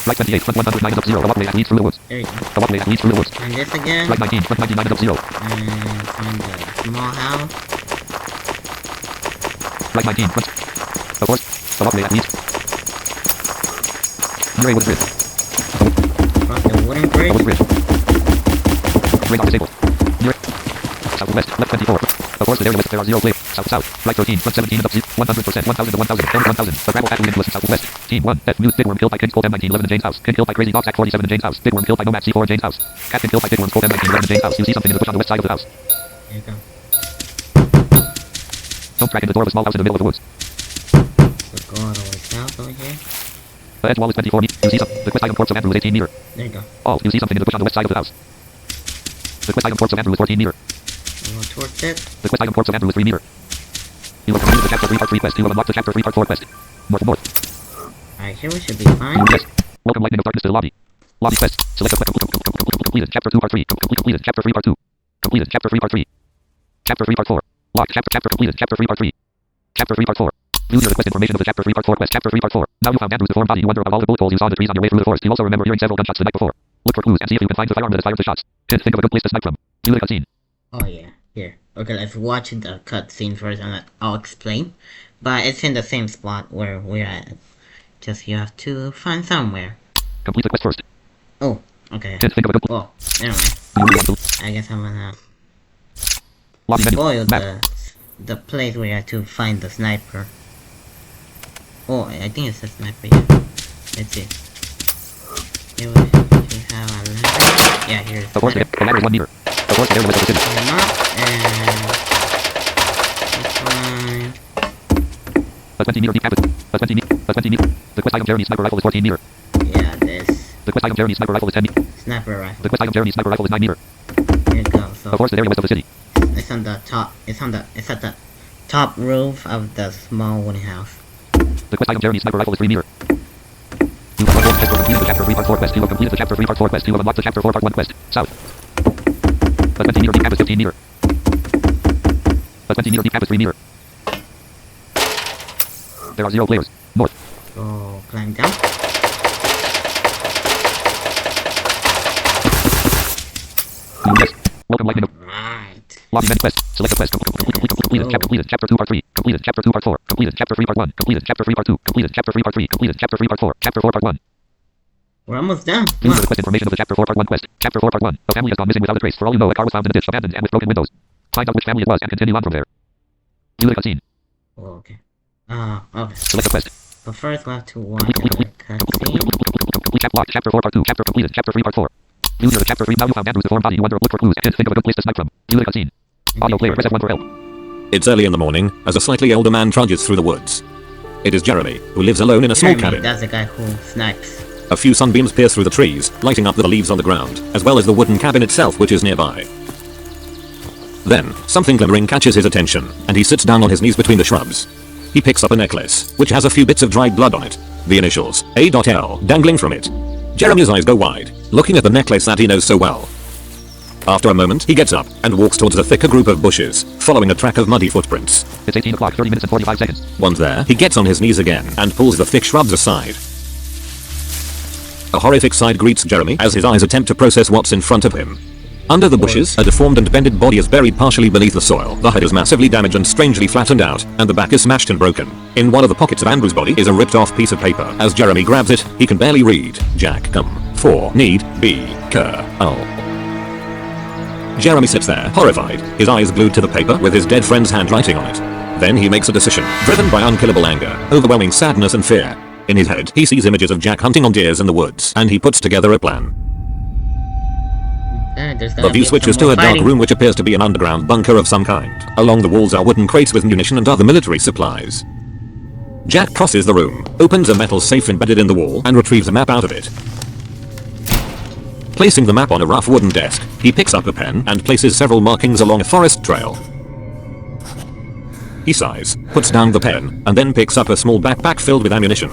Right 28. Front 109 and up 0. The walkway that leads through the woods. There you go. The walkway that leads through the woods. Find this again. Right 19. Front 99 and up 0. And find the small house. Right 19. Front. Of course. The walkway that leads. Near a wooden bridge. Across the wooden A bridge. wooden bridge. Radar disabled. Near. Southwest. Left 24. Of course, the area west there are 0 clear. South. Right 13. Front 17 and up 100%. 1000 to 1000. Over 1000. The gravel path leading west southwest. Team 1. Death Muse. Big Worm killed by King's Cold M19 11 in Jane's house. King killed by Crazy Dog Act 47 in Jane's house. Big Worm killed by Nomad C4 in Jane's house. Captain killed by Big Worm's Cold M19 11 in Jane's house. You see something in the bush on the west side of the house. There you go. Don't track in the door of a small house in the middle of the woods. So go all the way south over here. The edge wall is 24 meters. You see something. The quest item corpse of Andrew is 18 meter. There you go. Oh, you see something in the bush on the west side of the house. The quest item corpse of Andrew is 14 meter. Go towards it. The quest item corpse of Andrew is 3 meter. You have completed the chapter 3 part 3 quest. You have unlocked the chapter 3 part 4 quest. North. Alright, here we should be fine. Yes. Welcome lightning of darkness to the lobby. Lobby quest. Select a completed. Chapter 2 part 3. Completed. Chapter 3 part 2. Completed. Chapter 3 part 3. Chapter 3 part 4. Locked. Chapter completed. Chapter 3 part 3. Chapter 3 part 4. View your request information of the chapter 3 part 4 quest. Chapter 3 part 4. Now you found Andrew's deformed body. You wonder about all the bullet holes you saw in the trees on your way through the forest. You also remember hearing several gunshots the night before. Look for clues and see if you can find the firearm that fired the shots. Hint, think of a good place to snipe from. View the cutscene. Oh yeah, here. Okay, let's watch the cutscene first and I'll explain. But it's in the same spot where we're at. Just you have to find somewhere. Complete the quest first. Oh, okay. Hint, think of a good Oh, never mind. You want to I guess I'm gonna lobby menu. spoil Map. the place where you have to find the sniper. Oh, I think it's a sniper, yeah. Let's see. Here we should have a ladder. Yeah, here's Of course, the ladder is 1 meter. Of course, the area west of the city. Come up and this one. A 20 meter deep cavity. A 20 meter. A 20 meter. The quest item Jeremy's sniper rifle is 14 meter. Yeah, this The quest item Jeremy's sniper rifle is 10 meter. sniper rifle. The quest item Jeremy's sniper rifle is 9 meter. Here it goes. Of So course, the area west of the city. it's on the top. It's at the top roof of the small wooden house. The quest item Jeremy's sniper rifle is 3 meter. You have unlocked for completed the chapter 3 part 4 quest. You have completed the chapter 3 part 4 quest. You have unlocked the chapter 4 part 1 quest. South. A 20 meter deep cap is 15 meter. A 20 meter deep cap is 3 meter. There are 0 players. North. So climb down. Yes. Welcome lightning. Right. Lobby event quest. Select a quest. Completed. Chapter completed. Chapter 2 part 3. Completed. Chapter 2 part 4. Completed. Chapter 3 part 1. Completed. Chapter 3 part 2. Completed. Chapter 3 part 3. Completed. Chapter 3 part 4. Chapter 4 part 1. We're almost done. Please read the quest information of the Chapter 4 part 1 quest. Chapter 4 part 1. A family has gone missing without a trace. For all you know, a car was found in a ditch, abandoned and with broken windows. Find out which family it was and continue on from there. View the cutscene. Oh, okay. Okay. Select a quest. But first, we'll have to watch the cutscene. Complete chapter 4 part 2. Chapter completed. Chapter 3 part 4. View the chapter 3. Now you found Andrew's deformed body. You wonder, look for clues and think of a good place to snipe from. View the cutscene. Audio player. Press F1 for help. It's early in the morning as a slightly older man trudges through the woods. It is Jeremy, who lives alone in a small cabin. That's the guy who snipes. A few sunbeams pierce through the trees, lighting up the leaves on the ground, as well as the wooden cabin itself, which is nearby. Then, something glimmering catches his attention, and he sits down on his knees between the shrubs. He picks up a necklace, which has a few bits of dried blood on it. The initials, A.L, dangling from it. Jeremy's eyes go wide, looking at the necklace that he knows so well. After a moment, he gets up and walks towards a thicker group of bushes, following a track of muddy footprints. It's 18 o'clock, 30 minutes and 45 seconds. Once there, he gets on his knees again and pulls the thick shrubs aside. A horrific sight greets Jeremy as his eyes attempt to process what's in front of him. Under the bushes, a deformed and bended body is buried partially beneath the soil. The head is massively damaged and strangely flattened out, and the back is smashed and broken. In one of the pockets of Andrew's body is a ripped-off piece of paper. As Jeremy grabs it, he can barely read. Jack, come, for, need, be, Jeremy sits there, horrified, his eyes glued to the paper with his dead friend's handwriting on it. Then he makes a decision, driven by unkillable anger, overwhelming sadness and fear. In his head, he sees images of Jack hunting on deers in the woods, and he puts together a plan. The view switches to a dark room which appears to be an underground bunker of some kind. Along the walls are wooden crates with munition and other military supplies. Jack crosses the room, opens a metal safe embedded in the wall, and retrieves a map out of it. Placing the map on a rough wooden desk, he picks up a pen and places several markings along a forest trail. He sighs, puts down the pen, and then picks up a small backpack filled with ammunition.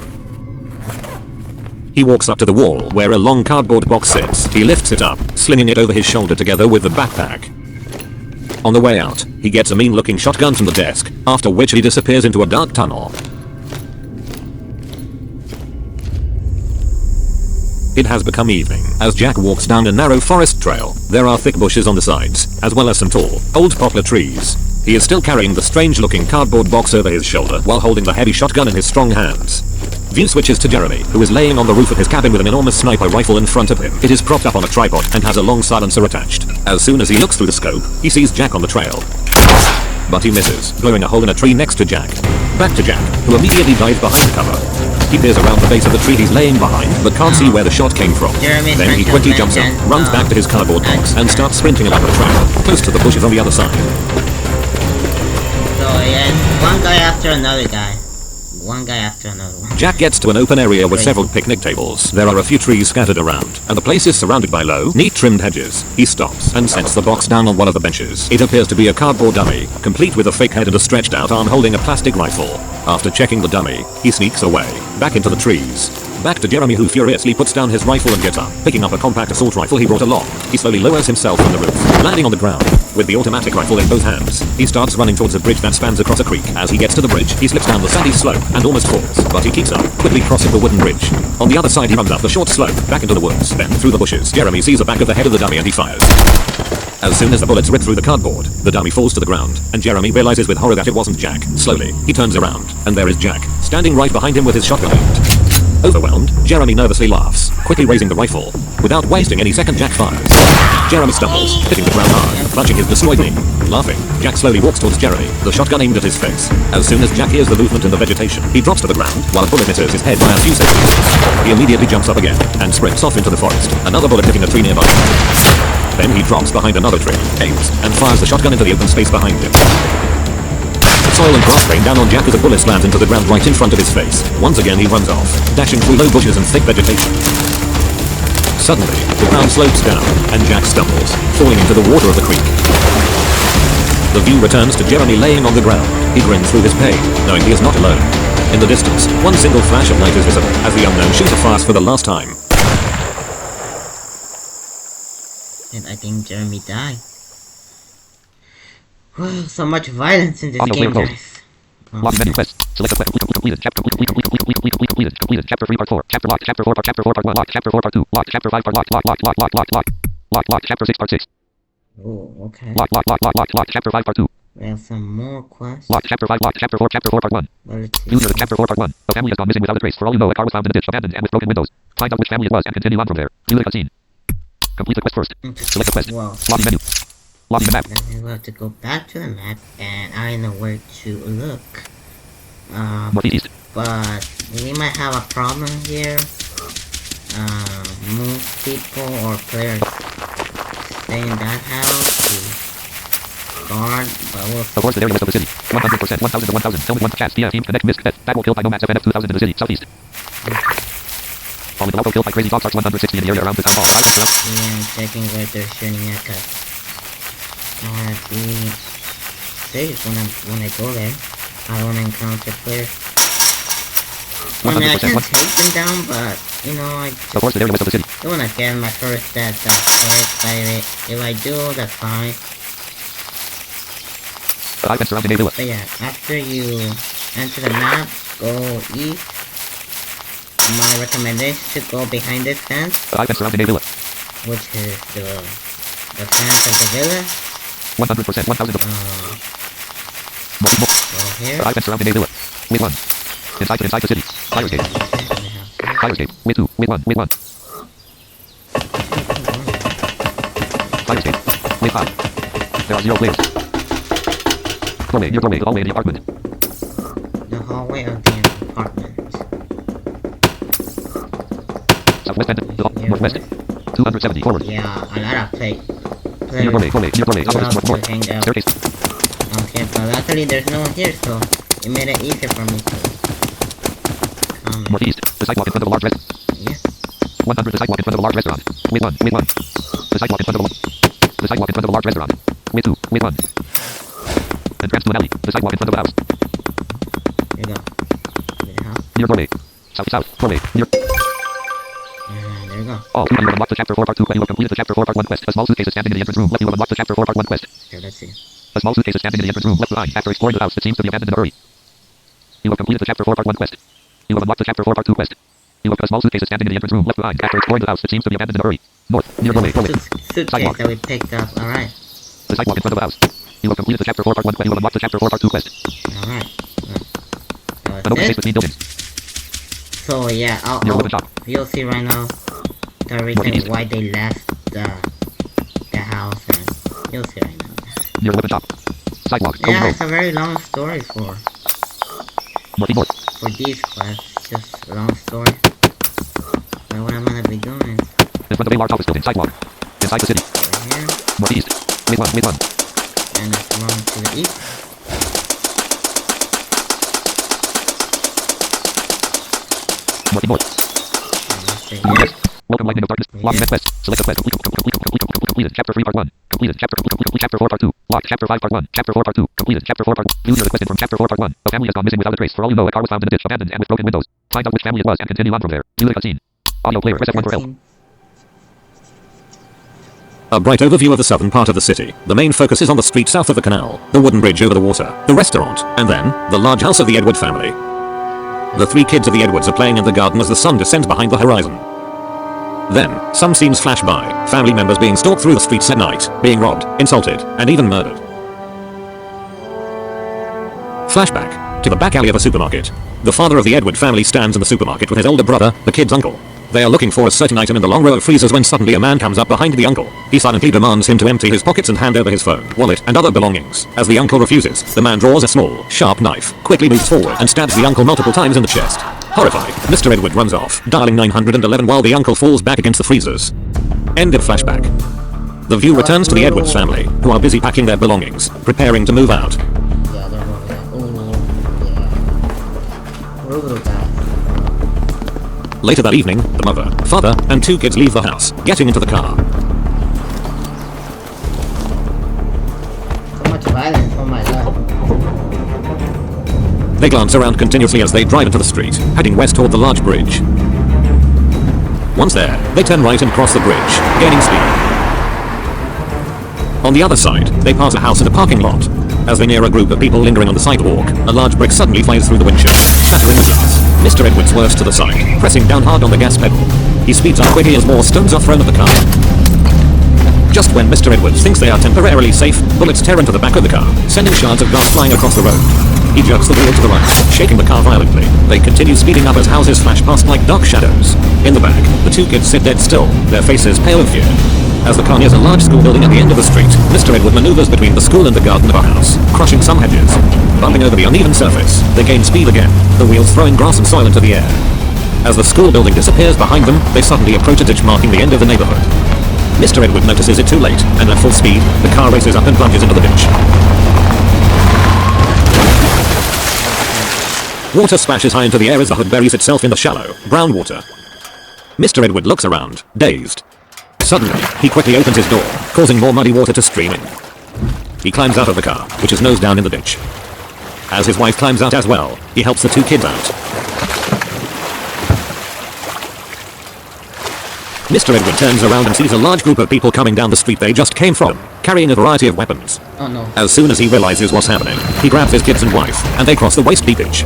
He walks up to the wall where a long cardboard box sits. He lifts it up, slinging it over his shoulder together with the backpack. On the way out, he gets a mean-looking shotgun from the desk, after which he disappears into a dark tunnel. It has become evening. As Jack walks down a narrow forest trail, there are thick bushes on the sides, as well as some tall, old poplar trees. He is still carrying the strange-looking cardboard box over his shoulder while holding the heavy shotgun in his strong hands. View switches to Jeremy, who is laying on the roof of his cabin with an enormous sniper rifle in front of him. It is propped up on a tripod and has a long silencer attached. As soon as he looks through the scope, he sees Jack on the trail. But he misses, blowing a hole in a tree next to Jack. Back to Jack, who immediately dives behind cover. He peers around the base of the tree he's laying behind, but can't see where the shot came from. Jeremy's Then he quickly jumps up, runs back to his cardboard box, and starts sprinting along the trail, close to the bushes on the other side. So yeah, one guy after another guy. One guy after another one. Jack gets to an open area with several picnic tables. There are a few trees scattered around, and the place is surrounded by low, neat trimmed hedges. He stops and sets the box down on one of the benches. It appears to be a cardboard dummy, complete with a fake head and a stretched out arm holding a plastic rifle. After checking the dummy, he sneaks away, back into the trees. Back to Jeremy, who furiously puts down his rifle and gets up, picking up a compact assault rifle he brought along. He slowly lowers himself from the roof, landing on the ground. With the automatic rifle in both hands, he starts running towards a bridge that spans across a creek. As he gets to the bridge, he slips down the sandy slope and almost falls, but he keeps up, quickly crossing the wooden bridge. On the other side, he runs up the short slope, back into the woods. Then, through the bushes, Jeremy sees the back of the head of the dummy and he fires. As soon as the bullets rip through the cardboard, the dummy falls to the ground, and Jeremy realizes with horror that it wasn't Jack. Slowly, he turns around, and there is Jack, standing right behind him with his shotgun aimed. Overwhelmed, Jeremy nervously laughs, quickly raising the rifle. Without wasting any second, Jack fires. Jeremy stumbles, hitting the ground hard, clutching his destroyed knee. Laughing, Jack slowly walks towards Jeremy, the shotgun aimed at his face. As soon as Jack hears the movement in the vegetation, he drops to the ground, while a bullet misses his head by a few seconds. He immediately jumps up again, and sprints off into the forest, another bullet hitting a tree nearby. Then he drops behind another tree, aims, and fires the shotgun into the open space behind him. Soil and grass rain down on Jack as a bullet slams into the ground right in front of his face. Once again he runs off, dashing through low bushes and thick vegetation. Suddenly, the ground slopes down, and Jack stumbles, falling into the water of the creek. The view returns to Jeremy laying on the ground. He grins through his pain, knowing he is not alone. In the distance, one single flash of light is visible as the unknown shooter fires for the last time. And I think Jeremy died. Wow, so much violence in this Audio game, clear guys. Lobby menu quest. Select a quest. Completed. Chapter completed. Completed. Chapter 3 part 4. Chapter locked. Chapter 4 part. Chapter 4 part 1 locked. Chapter 4 part 2 locked. Chapter 5 part locked. Locked. Chapter 6 part 6. Oh, okay. Locked. Chapter 5 part 2. We have some more quests. Locked. Chapter 5 locked. Chapter 4 part 1. But it's User Chapter 4 part 1. A family has gone missing without a trace. For all you know, a car was found in a ditch, abandoned and with broken windows. Find out which family it was and continue on from there. View the cutscene. Complete the quest first. Select a quest. Wow. Lobby menu. Lobby map. Then we'll have to go back to the map, and I know where to look. Northeast. But we might have a problem here. Most people or players stay in that house to guard, but we'll Of course, the area west of the city. 100%. 1,000 to 1,000. Tell me one chat. Team connect misc. That will kill by nomads FNF 2000 in the city. Southeast. Falling also killed by crazy dogs arts 160 in the area around the town hall. yeah, I'm checking where they're shooting at, cause I have to be safe when I go there. I don't wanna encounter players. I mean, I can take them down, but you know, I just Of course, the area west of the city. don't wanna get my first death hit. But if I do, that's fine. I've been surrounding a villa. But yeah, after you enter the map, go east. My recommendation to go behind this fence, I've been surrounding a villa. which is the fence of the villa. 100%. 1,000 to Go here. I've been surrounding a villa. With 1. Inside the city. Fire escape. Fire escape. With 2. With 1. With 1. Fire escape. With 5. There are 0 players. Doorway. Your doorway. The hallway in the apartment. The hallway of the apartment. Southwest end. Northwest. 270. Forward. Yeah, a lot of players. Your doorway. Doorway. Your doorway. love North. to hang out Staircase. Okay, but luckily there's no one here, so it made it easier for me to come. Northeast. The sidewalk in front of a large restaurant. Yeah. 100. The sidewalk in front of a large restaurant. With 1. With 1. The sidewalk in front of a large restaurant. With 2. With 1. Entrance to an alley. The sidewalk in front of a house. Here you go. Yeah. Near doorway. South. Doorway. Near. There you go. Oh, you have unlocked the Chapter 4 Part 2 quest. You have completed the Chapter 4 Part 1 quest. A small suitcase is standing in the entrance room. Left. You have unlocked the Chapter 4 Part 1 quest. Here, let's see. A small suitcase is standing in the entrance room. Left behind. After exploring the house, it seems to be abandoned in a hurry. You have completed the Chapter 4 Part 1 quest. You have unlocked the Chapter 4 Part 2 quest. You have a small suitcase is standing in the entrance room. Left behind. After exploring the house, it seems to be abandoned in a hurry. North. Near doorway. Suitcase Sidewalk. that we picked up. Alright. The sidewalk in front of the house. You have completed the Chapter 4 Part 1 quest. You have unlocked the Chapter 4 Part 2 quest. Alright. An open space between buildings. So yeah, Near the shop. you'll see right now the reason why they left the house, and you'll see right now. Near the shop. Sidewalk. Cody Yeah, Road. it's a very long story for North. these quests. Just a long story. But what I'm gonna be doing In front of a large office building. Sidewalk. Inside the city. over here, Northeast. With 1. With 1. and it's along to the east. North. And let's see Yes. here. Welcome Lightning of Darkness. Lock Yeah. quest. Select a quest. Completed. Chapter 3 Part 1. Completed. Chapter 4 Part 2. Locked. Chapter 5 Part 1. Chapter 4 Part 2. Completed. Chapter 4 Part 1. User requested from Chapter 4 Part 1. A family has gone missing without a trace. For all you know, a car was found in a ditch, abandoned and with broken windows. Find out which family it was and continue on from there. View the cutscene. Audio player. Press F1 for help. A bright overview of the southern part of the city. The main focus is on the street south of the canal, the wooden bridge over the water, the restaurant, and then, the large house of the Edward family. The 3 kids of the Edwards are playing in the garden as the sun descends behind the horizon. Then, some scenes flash by, family members being stalked through the streets at night, being robbed, insulted, and even murdered. Flashback to the back alley of a supermarket. The father of the Edward family stands in the supermarket with his older brother, the kid's uncle. They are looking for a certain item in the long row of freezers when suddenly a man comes up behind the uncle. He silently demands him to empty his pockets and hand over his phone, wallet, and other belongings. As the uncle refuses, the man draws a small, sharp knife, quickly moves forward, and stabs the uncle multiple times in the chest. Horrified, Mr. Edward runs off, dialing 911 while the uncle falls back against the freezers. End of flashback. The view returns to the Edwards family, who are busy packing their belongings, preparing to move out. Yeah, they're moving. Oh, yeah. Brutal, guys. Later that evening, the mother, father, and 2 kids leave the house, getting into the car. So much violence They glance around continuously as they drive into the street, heading west toward the large bridge. Once there, they turn right and cross the bridge, gaining speed. On the other side, they pass a house and a parking lot. As they near a group of people lingering on the sidewalk, a large brick suddenly flies through the windshield, shattering the glass. Mr. Edward swerves to the side, pressing down hard on the gas pedal. He speeds up quickly as more stones are thrown at the car. Just when Mr. Edwards thinks they are temporarily safe, bullets tear into the back of the car, sending shards of glass flying across the road. He jerks the wheel to the right, shaking the car violently. They continue speeding up as houses flash past like dark shadows. In the back, the two kids sit dead still, their faces pale in fear. As the car nears a large school building at the end of the street, Mr. Edward maneuvers between the school and the garden of a house, crushing some hedges. Bumping over the uneven surface, they gain speed again, the wheels throwing grass and soil into the air. As the school building disappears behind them, they suddenly approach a ditch marking the end of the neighborhood. Mr. Edward notices it too late, and at full speed, the car races up and plunges into the ditch. Water splashes high into the air as the hood buries itself in the shallow, brown water. Mr. Edward looks around, dazed. Suddenly, he quickly opens his door, causing more muddy water to stream in. He climbs out of the car, which is nose down in the ditch. As his wife climbs out as well, he helps the two kids out. Mr. Edward turns around and sees a large group of people coming down the street they just came from, carrying a variety of weapons. Oh no. As soon as he realizes what's happening, he grabs his kids and wife, and they cross the waist-deep ditch.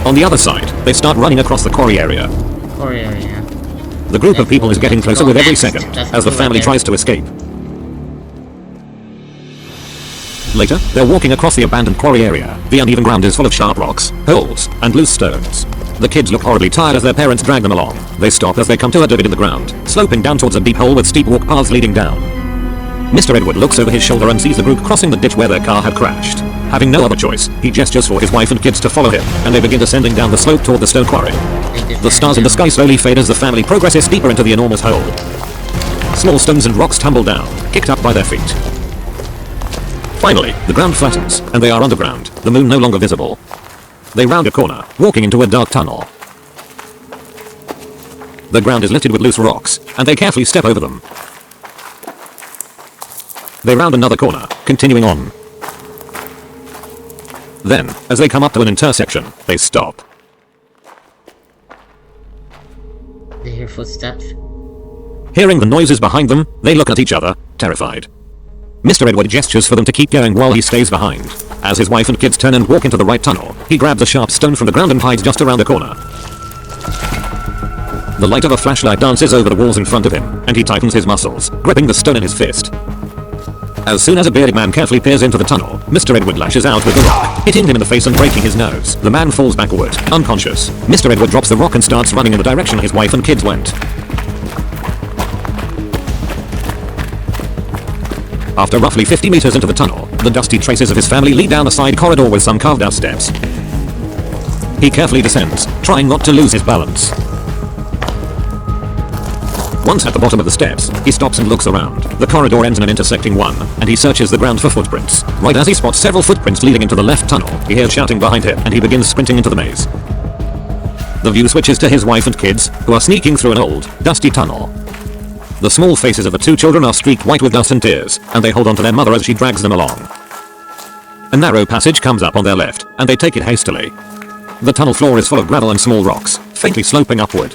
On the other side, they start running across the quarry area. Quarry area. The group of people is getting closer with every second, as the family tries to escape. Later, they're walking across the abandoned quarry area. The uneven ground is full of sharp rocks, holes, and loose stones. The kids look horribly tired as their parents drag them along. They stop as they come to a divot in the ground, sloping down towards a deep hole with steep walk paths leading down. Mr. Edward looks over his shoulder and sees the group crossing the ditch where their car had crashed. Having no other choice, he gestures for his wife and kids to follow him, and they begin descending down the slope toward the stone quarry. The stars in the sky slowly fade as the family progresses deeper into the enormous hole. Small stones and rocks tumble down, kicked up by their feet. Finally, the ground flattens, and they are underground, the moon no longer visible. They round a corner, walking into a dark tunnel. The ground is littered with loose rocks, and they carefully step over them. They round another corner, continuing on. Then, as they come up to an intersection, they stop. They hear footsteps. Hearing the noises behind them, they look at each other, terrified. Mr. Edward gestures for them to keep going while he stays behind. As his wife and kids turn and walk into the right tunnel, he grabs a sharp stone from the ground and hides just around the corner. The light of a flashlight dances over the walls in front of him, and he tightens his muscles, gripping the stone in his fist. As soon as a bearded man carefully peers into the tunnel, Mr. Edward lashes out with the rock, hitting him in the face and breaking his nose. The man falls backward, unconscious. Mr. Edward drops the rock and starts running in the direction his wife and kids went. After roughly 50 meters into the tunnel, the dusty traces of his family lead down a side corridor with some carved out steps. He carefully descends, trying not to lose his balance. Once at the bottom of the steps, he stops and looks around. The corridor ends in an intersecting one, and he searches the ground for footprints. Right as he spots several footprints leading into the left tunnel, he hears shouting behind him, and he begins sprinting into the maze. The view switches to his wife and kids, who are sneaking through an old, dusty tunnel. The small faces of the two children are streaked white with dust and tears, and they hold on to their mother as she drags them along. A narrow passage comes up on their left, and they take it hastily. The tunnel floor is full of gravel and small rocks, faintly sloping upward.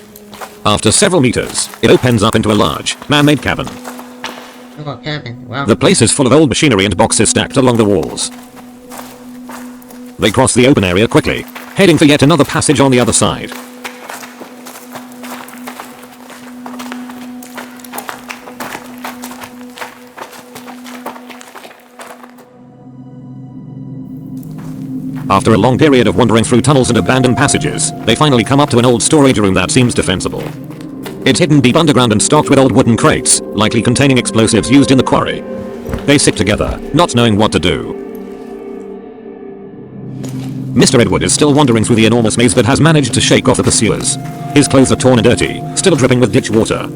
After several meters, it opens up into a large, man-made cabin. Oh, cabin. Wow. The place is full of old machinery and boxes stacked along the walls. They cross the open area quickly, heading for yet another passage on the other side. After a long period of wandering through tunnels and abandoned passages, they finally come up to an old storage room that seems defensible. It's hidden deep underground and stocked with old wooden crates, likely containing explosives used in the quarry. They sit together, not knowing what to do. Mr. Edward is still wandering through the enormous maze but has managed to shake off the pursuers. His clothes are torn and dirty, still dripping with ditch water.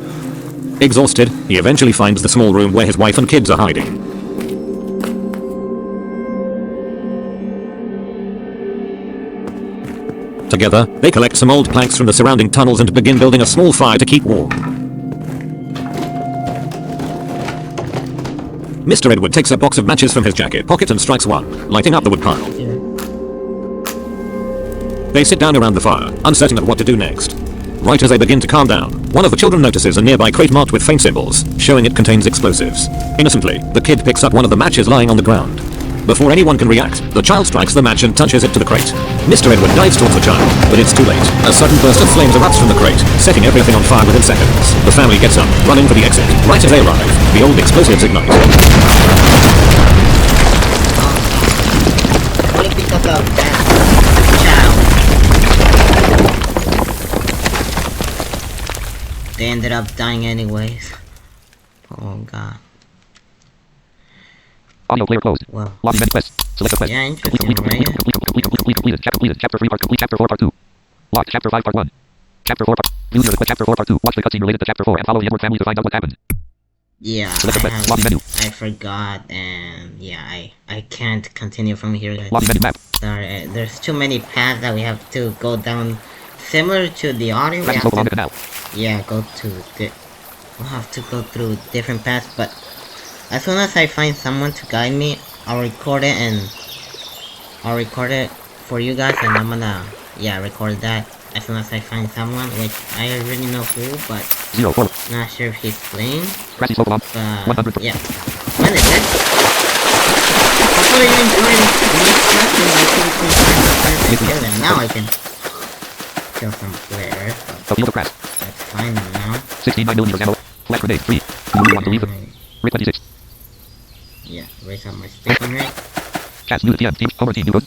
Exhausted, he eventually finds the small room where his wife and kids are hiding. Together, they collect some old planks from the surrounding tunnels and begin building a small fire to keep warm. Mr. Edward takes a box of matches from his jacket pocket and strikes one, lighting up the wood pile. They sit down around the fire, uncertain of what to do next. Right as they begin to calm down, one of the children notices a nearby crate marked with faint symbols, showing it contains explosives. Innocently, the kid picks up one of the matches lying on the ground. Before anyone can react, the child strikes the match and touches it to the crate. Mr. Edward dives towards the child, but it's too late. A sudden burst of flames erupts from the crate, setting everything on fire within seconds. The family gets up, running for the exit. Right as they arrive, the old explosives ignite. Only because of that child. They ended up dying anyways. Oh god. Audio player closed. Well. Lobby menu quest. Select a quest. Yeah, interesting, right? Completed. Chapter 3 part complete. Chapter 4 part 2. Locked. Chapter 5 part 1. Chapter 4 part. View your request. Chapter 4 part 2. Watch the cutscene related to chapter 4 and follow the Edward family to find out what happened. Yeah, Select a quest. Lobby menu. I forgot, and yeah, I can't continue from here, guys. Lobby menu map. Sorry, there's too many paths that we have to go down. Similar to the audio, we Press have along the to, canal. yeah, we'll have to go through different paths, but as soon as I find someone to guide me, I'll record it for you guys, and I'm gonna, yeah, record that as soon as I find someone, which I already know who, but 04. not sure if he's playing, Press slow along. but 100. yeah. When is it? Hopefully you enjoyed this lesson. I think we can kill them. Now I can kill some players. A field of grass. That's fine now. 69mm ammo. Flash grenade 3. Do you want to leave them? Rate 26. Yeah, raise up my speaking rate. Cast new TM. Team. Homer team. New good.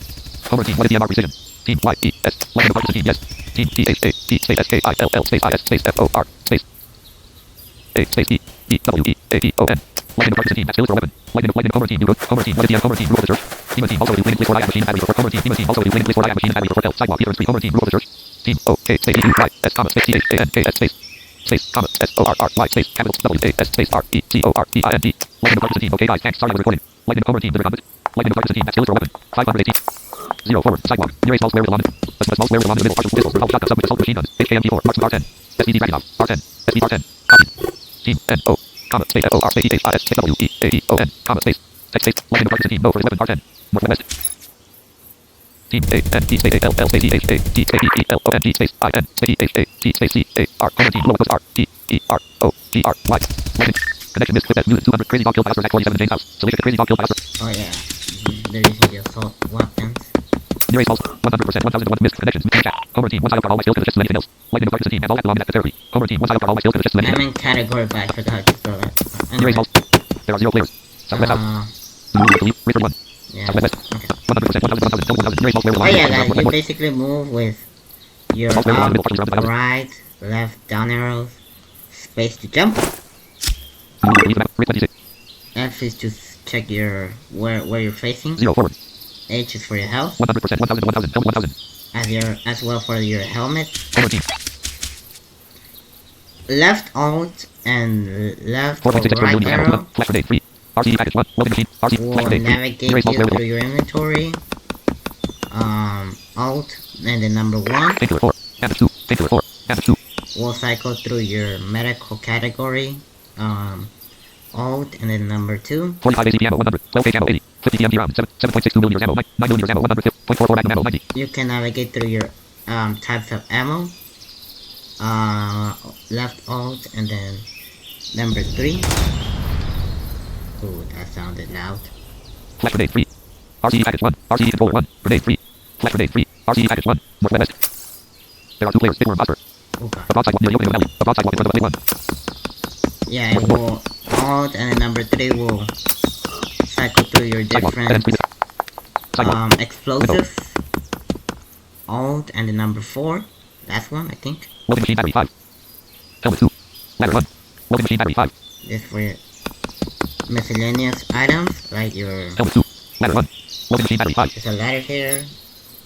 Homer team. What is TMR precision? Team Y E S. Legend of Arthur team. Yes. Team T H A T space S K I L L space I S space F O R space A space E E W E A T O N. Legend of Arthur team. That's for weapon. Legend of Homer team. New good. Homer team. What is TM? Homer team. Rule of the church. Team team. Also do link for I machine battery for Homer team. Team team. Also do link for I machine battery for L. Sidewalk. Peter 3. Homer team. Rule of the church. Team O K space E U Y S comma space T H A N K S space space comma S O R R Y space capital W A S space R E T O R T I N T. Legend of Arthur team. Okay guys, thanks. Sorry for the recording. Legend of Homer team. Liver combat. Legend of Arthur team. That's for weapon. 518. 0 forward. Sidewalk. Near a small square with a lawn. A small square with a lawn in the middle. Partial pistols. Revolve shotgun. Sub with assault machine gun. HKMG4. Marksman R10. SVD Dragunov. R10. SVD R10. Copy. Team N O. Comma space F O R space E H I S space W E A E O N. Comma space. Text space. Legend of Arthur team. No for his weapon. R10. More for the best. Team A N T space A L L space E H A T space E E L O N T space I N space E H A T space C A R. Homer team. Lower R T E R O T R Y. Legend. Connection missed. Clip that. News 200. Crazy dog killed by Oscar. 47 in James house. Salacious crazy dog killed by Oscar. Oh yeah, they're using the assault weapons. Near a small 100%. 1001 missed connections. Chat. Homer team. One side of all my skills to the chest and anything else. Legend of Arthur team. And all that belong in that therapy. Homer team. One side of all my skills to the chest and I'm anything in category, but I forgot to throw that. Near a Anyway, small. There are 0 players. Southwest house. Leave. River 1. yeah. Southwest west. Okay. 100%. 1000. 1000. Near a small square with a Oh line. yeah, guys, you basically move with your Small square with a line in the up, middle. Partially surrounded by houses. right, left, down arrows, space to jump. Leave the map. Rate 26. F is to check your where you're facing. 0 forward. H is for your health, 100%. 1000. 1000. Helmet 1000. as well for your helmet. Homer team. Left alt and left or 4.6 extra right million ammo. arrow Flash grenade 3. RCE package 1. Welding machine. RC. will Flash grenade 3. navigate Near a you small square with a through your inventory. Alt and then number 1 painkiller 4. Damage 2. Painkiller 4. Damage 2. will cycle through your medical category. Alt and then number 2 45 ACP ammo 100. 12 gauge ammo 80. 50 TMG round 7.62 millimeters ammo 9 millimeters ammo 100.44 magnum ammo 90. you can navigate through your types of ammo. Left alt and then number 3. Ooh, that sounded loud. Flash grenade 3. RCE package 1. RCE controller 1. Grenade 3. Flash grenade 3. RCE package 1. More west. There are 2 players. Big worm Oscar. Oh god. A broadside walk near the opening of the valley. A broadside walk in front of the plane 1. Yeah, it will alt and then number 3 will cycle through your Sidewalk. And then different Sidewalk. explosives. Alt and then number 4. Last one, I think. Welding machine battery 5. Helmet 2. Ladder 1. Welding machine battery 5. This for your miscellaneous items, like your Helmet 2. Ladder 1. Welding machine battery 5. there's a ladder here,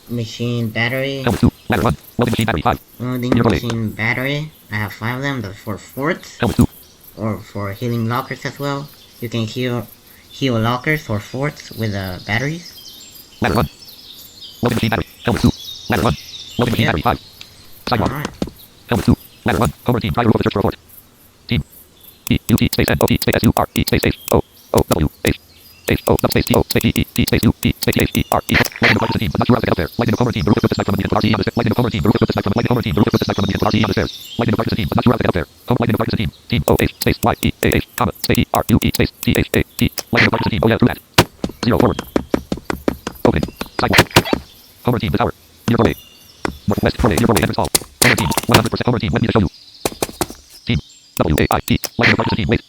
machine battery, Helmet 2. Ladder 1. Welding machine battery 5. loading Your body. machine battery. I have 5 of them. That's for forts Helmet 2. or for healing lockers as well. You can heal lockers or forts with batteries. Ladder 1. Welding machine battery. Helmet 2. Ladder 1. Welding machine Yeah. battery 5. Sidewalk. Alright. Helmet 2. Ladder 1. Homer team. Try to roof of the church for a fort. Team. E U T space N O T space S U R E space H O O W H H O double space T O space E E T space U T space H E R E. Lightning McQuarrie to the team, but not sure how to get up there. Lightning McQuarrie team, the roof with the spike from the RC on the stairs. Lightning McQuarrie team, the roof with the spike from Lightning McQuarrie team, the roof with the spike from the RC on the stairs. Lightning McQuarrie to the team, but not sure how to get up there. Lightning McQuarrie to the team. Team O H space Y E A H comma space E R U E space T H A T. Lightning McQuarrie to the team. Oh yeah, through that. 0 forward. Opening. Sidewalk. Homer team, the tower. Near 4A. Northwest 4A, near 4A, entrance hall. Homer team, 100% Homer team, let me to show you. Team. W-A-I-T. Lightning McQuarrie to the team, wait.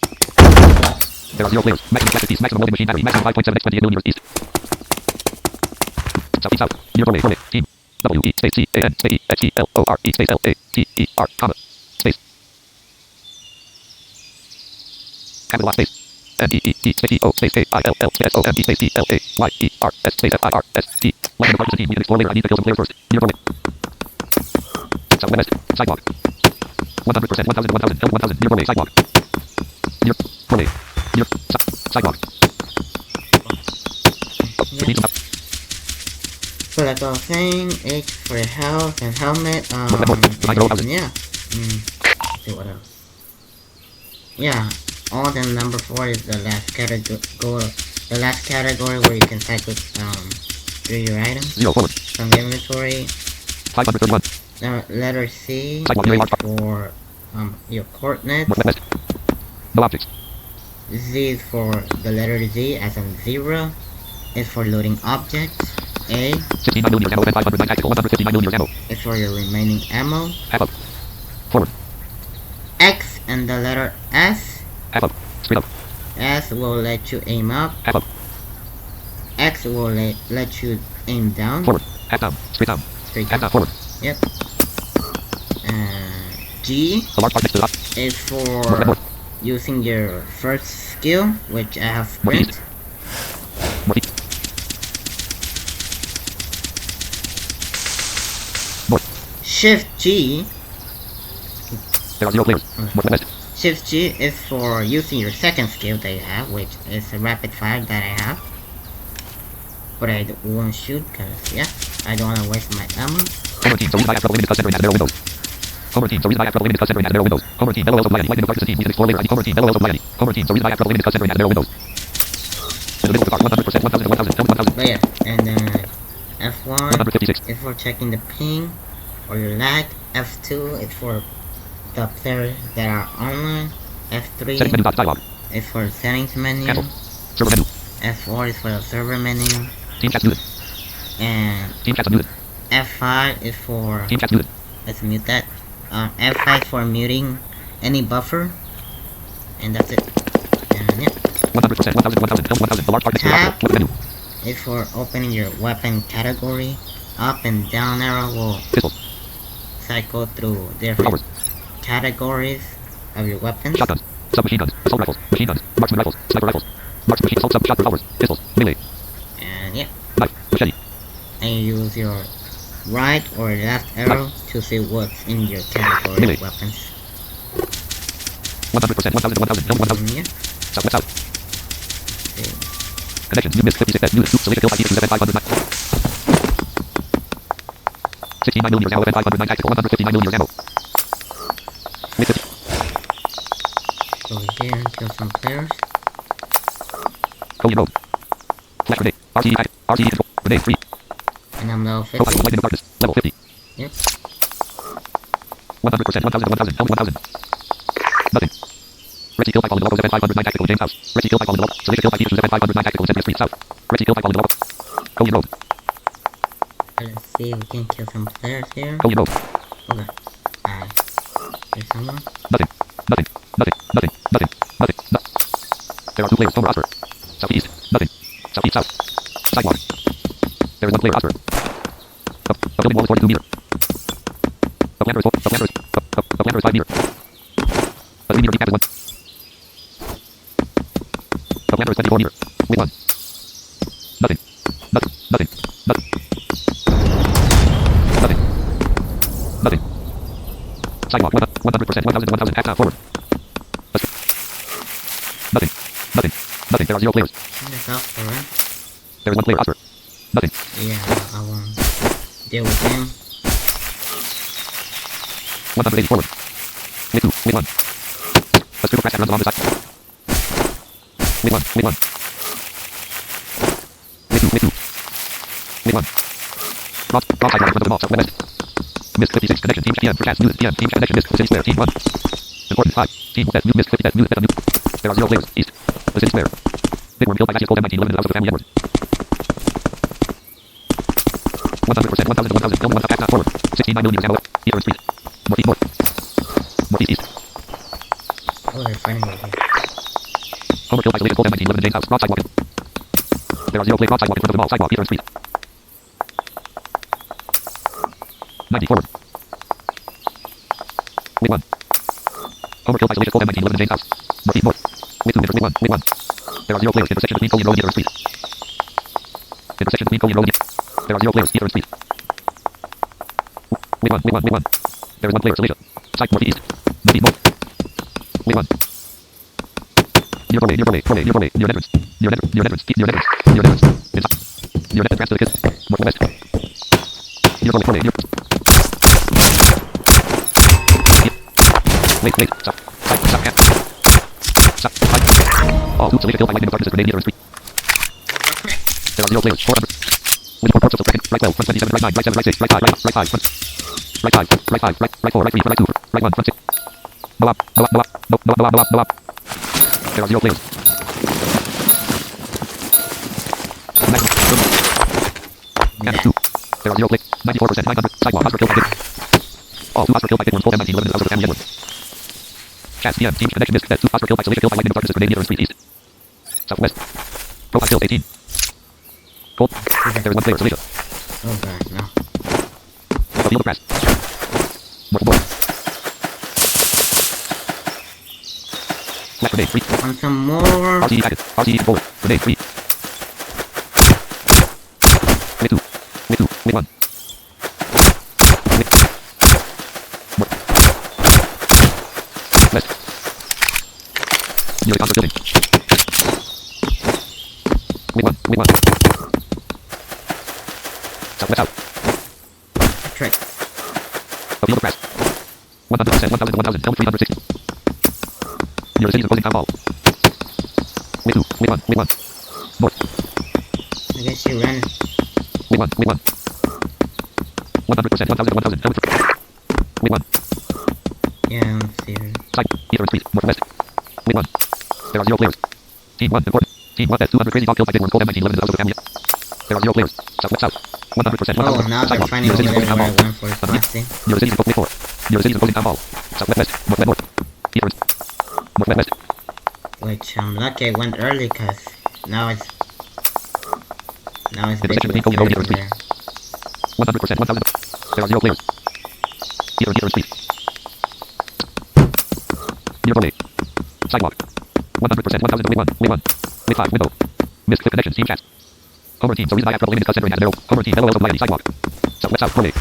There are 0 players. Maximum plastic piece, maximum welding machine battery, maximum 5.7 x 28 millimeters east. Southeast south. Near 4A, 4A. Team. W-E space C-A-N space E-H-E-L-O-R-E space L-A-T-E-R, comma. Space. Capital I space. N-E-E-T space E-O space A-I-L-L-S-O-M-E space E-L-A-Y-E-R-S space F-I-R-S-T. Lightning McQuarrie to the team, we can explore later. I need to kill some players first. Near 4A. Southwest. Sidewalk. 100%, 1000, 1000, 1000, near 4A, sidewalk. Near 4A. Near sidewalk. Yeah. So like I was saying, H for your health and helmet, and yeah. See what else? Yeah, all the number 4 is the last category. The last category where you can cycle through your items 0 forward. from the inventory. 531. Letter C Sidewalk, is very large. for your coordinates. Northwest. No objects. Z is for the letter Z as in 0. Is for loading objects. A 69 millimeters ammo and 509 tactical 159 millimeters ammo. is for your remaining ammo. Half up. Forward. X and the letter S. Half up. Straight up. S will let you aim up. Half up. X will let you aim down. Forward. Half down. Straight down. Straight Half down. down. Forward. Yep. G A large part next to the top. is North, for north. using your first skill, which I have Northeast. sprint. Northeast. North. Shift G. There are 0 players. Northwest. Shift G is for using your second skill that you have, which is a rapid fire that I have. But I won't shoot because, yeah, I don't want to waste my ammo. Homer team, the reason I have trouble aiming is because Centering has narrow windows. Homer team, the reason I have trouble aiming is because Centering has narrow windows. Homer team, LOL Lightning McQuarrie to the team, we can explore later. I need Homer team, LOL Lightning. Homer team, the reason I have trouble aiming is because Centering has narrow windows. In the middle of the car, 100%, 1000, 1000, 1000. But yeah, and then F1 156. is for checking the ping or your lag. F2 is for the players that are online. Settings F3 menu dot dialog. is for settings menu. Cancel. Server menu. F4 is for the server menu. Team chat muted. And Team chat muted. F5 is for, Team chat muted. let's mute that. F5 for muting any buffer. And that's it. And yeah. 100%, 1000, 1000, 1000. The large part next to the Tab. top. Weapon menu. Is for opening your weapon category. Up and down arrow will Pistol. cycle through For different hours. categories of your weapons. Shotguns. Submachine guns. Assault rifles. Machine guns. Marksman rifles. Sniper rifles. Marksman machine assault sub shot for hours. Pistols. Melee. And yeah. Knife. Machete. And you use your right or left arrow to see what's in your category Melee. of weapons. 100%, 1000, 1000, 1000. Yeah. Southwest south. See. Connections. You missed 56 at unit. Select kill by T2 509. 69 millimeters ammo and 509 tactical 159 millimeters ammo. Mid 50. Go here and kill some players. Cody Road. Flash grenade. RCE packet. RCE control. Grenade 3. And I'm level Profile 50. lightning of darkness. Level 50. Yep. 100%, 1000, 1000, helmet 1000. Nothing. Rexy kill 5 on the local 509 tactical James House. Rexy kill 5 on the local. Select kill 5 T2 509 tactical Center Street South. Rexy kill 5 on the local. Cody Road. Let's see if we can kill some players here. Cody Road. Okay. Alright. There's someone. Nothing. Nothing. Nothing. Nothing. Nothing. Nothing. No. There are 2 players. Homer Oscar. Southeast. Nothing. Southeast south. Sidewalk. There is 1 player. Oscar. A building wall is 42 meter. The planter is 4. The planter is 5 meter. A 3 meter deep gap is 1. The planter is 24 meter. Wait 1. Nothing. Nothing. Nothing. Nothing. Nothing. Nothing. Sidewalk 100%, 1000, half down forward. Nothing. Nothing. Nothing. There are 0 players. That's out for it. There is 1 player. Oscar. Nothing. Yeah, I won't deal with him. 180 forward. Wait 2. Wait 1. A scribble crash that runs along the side. Wait 1. Wait 1. Wait 1. Cross sidewalk in front of the mall, southwest. Missed 56 connection. Team PM for chance news. PM team connection. Missed city square. Team 1. Important 5. Team that new missed 50 that news. New. There are 0 players. East. The city square. Big worm killed by Matthew Gold M19 living in the house of the family Edwards. 100%. 1000 to 1000. Building 1 pass not forward. 69 millimeters ammo. Eastern Street. Northeast north. Northeast east. Oh, they're fighting over here. Homer killed isolated Gold M19 living in James house. Cross sidewalk. There are 0 play cross sidewalk in front of the mall. Sidewalk. Eastern Street. 90 forward. Wait 1. Homer killed isolated Gold M19 living in James house. Northeast north. Wait 2 meters. Wait 1. Wait 1. There are 0 players. Intersection between Collier Road and Eastern Street. Intersection between Collier Road and... There are 0 players. Eastern Street. Wait 1. Wait 1. Wait 1. There is 1 player. Silesia. Side northeast. Northeast north. Wait 1. Near doorway. Near doorway. Doorway. Near doorway. Near entrance. Near entrance. Near entrance. Near entrance. Near entrance. Inside. Near entrance. Transfer the kids. Northwest. Near doorway. Doorway. Near... Wait. Wait. Stop. Side. Stop. Cat. Stop. Side. All two Silesia killed by lightning in darkness. Grenade near Street. There are 0 players. 400. With 4 corpses of second. Right 12. Front 27. Right 9. Right 7. Right 6. Right 5. Right 5. Front. Right 5. Right 5. Right 4. Right 3. Right 2. Right 1. Front 6. Go up. Go up. Go up. Go up. Go up. Go up. Go up. There are 0 players. Next 2. There are 0 players. 94%. 900. Sidewalk. Oscar killed by Dick. All 2 Oscar killed by Dick. 1 full M19 living in the house of the family Edwards. Chance PM. Team connection missed. 2 Oscar killed by Silesia killed by lightning in darkness. Grenade near Street East. Southwest. Profile kills 18. Cold. There is 1 player. Silesia. Oh god, no. A field of grass. Mortal board. Flash grenade 3. Want some more? RCE active. RCE forward. Grenade 3. Wait 2. Wait 2. Wait 1. Wait. More. West. Near the concert building. Wait 1. Wait 1. Southwest out. Trick. A field of grass. 100%. 1000 to 1000. Elm 360. Near the city's opposing town hall. Wait 2. Wait 1. Wait 1. North. I guess you ran. Wait 1. Wait 1. 100%. 1000 to 1000. Elm 3. Wait 1. Yeah, I don't see her. Side. Eastern Street. Northwest. Wait 1. There are 0 players. Team 1. Important. Team 1 has 200 crazy dog killed by Big Worm Cold M19 living in the house of the family. There are 0 players. Southwest south. 100%. Oh, now they're finding over there where I went for crossing. Near the city's opposing town hall. Near the city's opposing town hall. Southwest. Northwest north. Eastern. Northwest. Which I'm lucky I went early because now it's Intersection basically between Collier Road and there. 100%. 1000. There are 0 players. Eastern Street. Near doorway. Sidewalk. 100%. 1000. Wait 1. Wait 1. Wait 5. Window. Missed clip connection. Team chat. Homer team. So reason I have trouble aiming because centering has an arrow. Homer team. LOL Miami. Sidewalk. Southwest south. Doorway.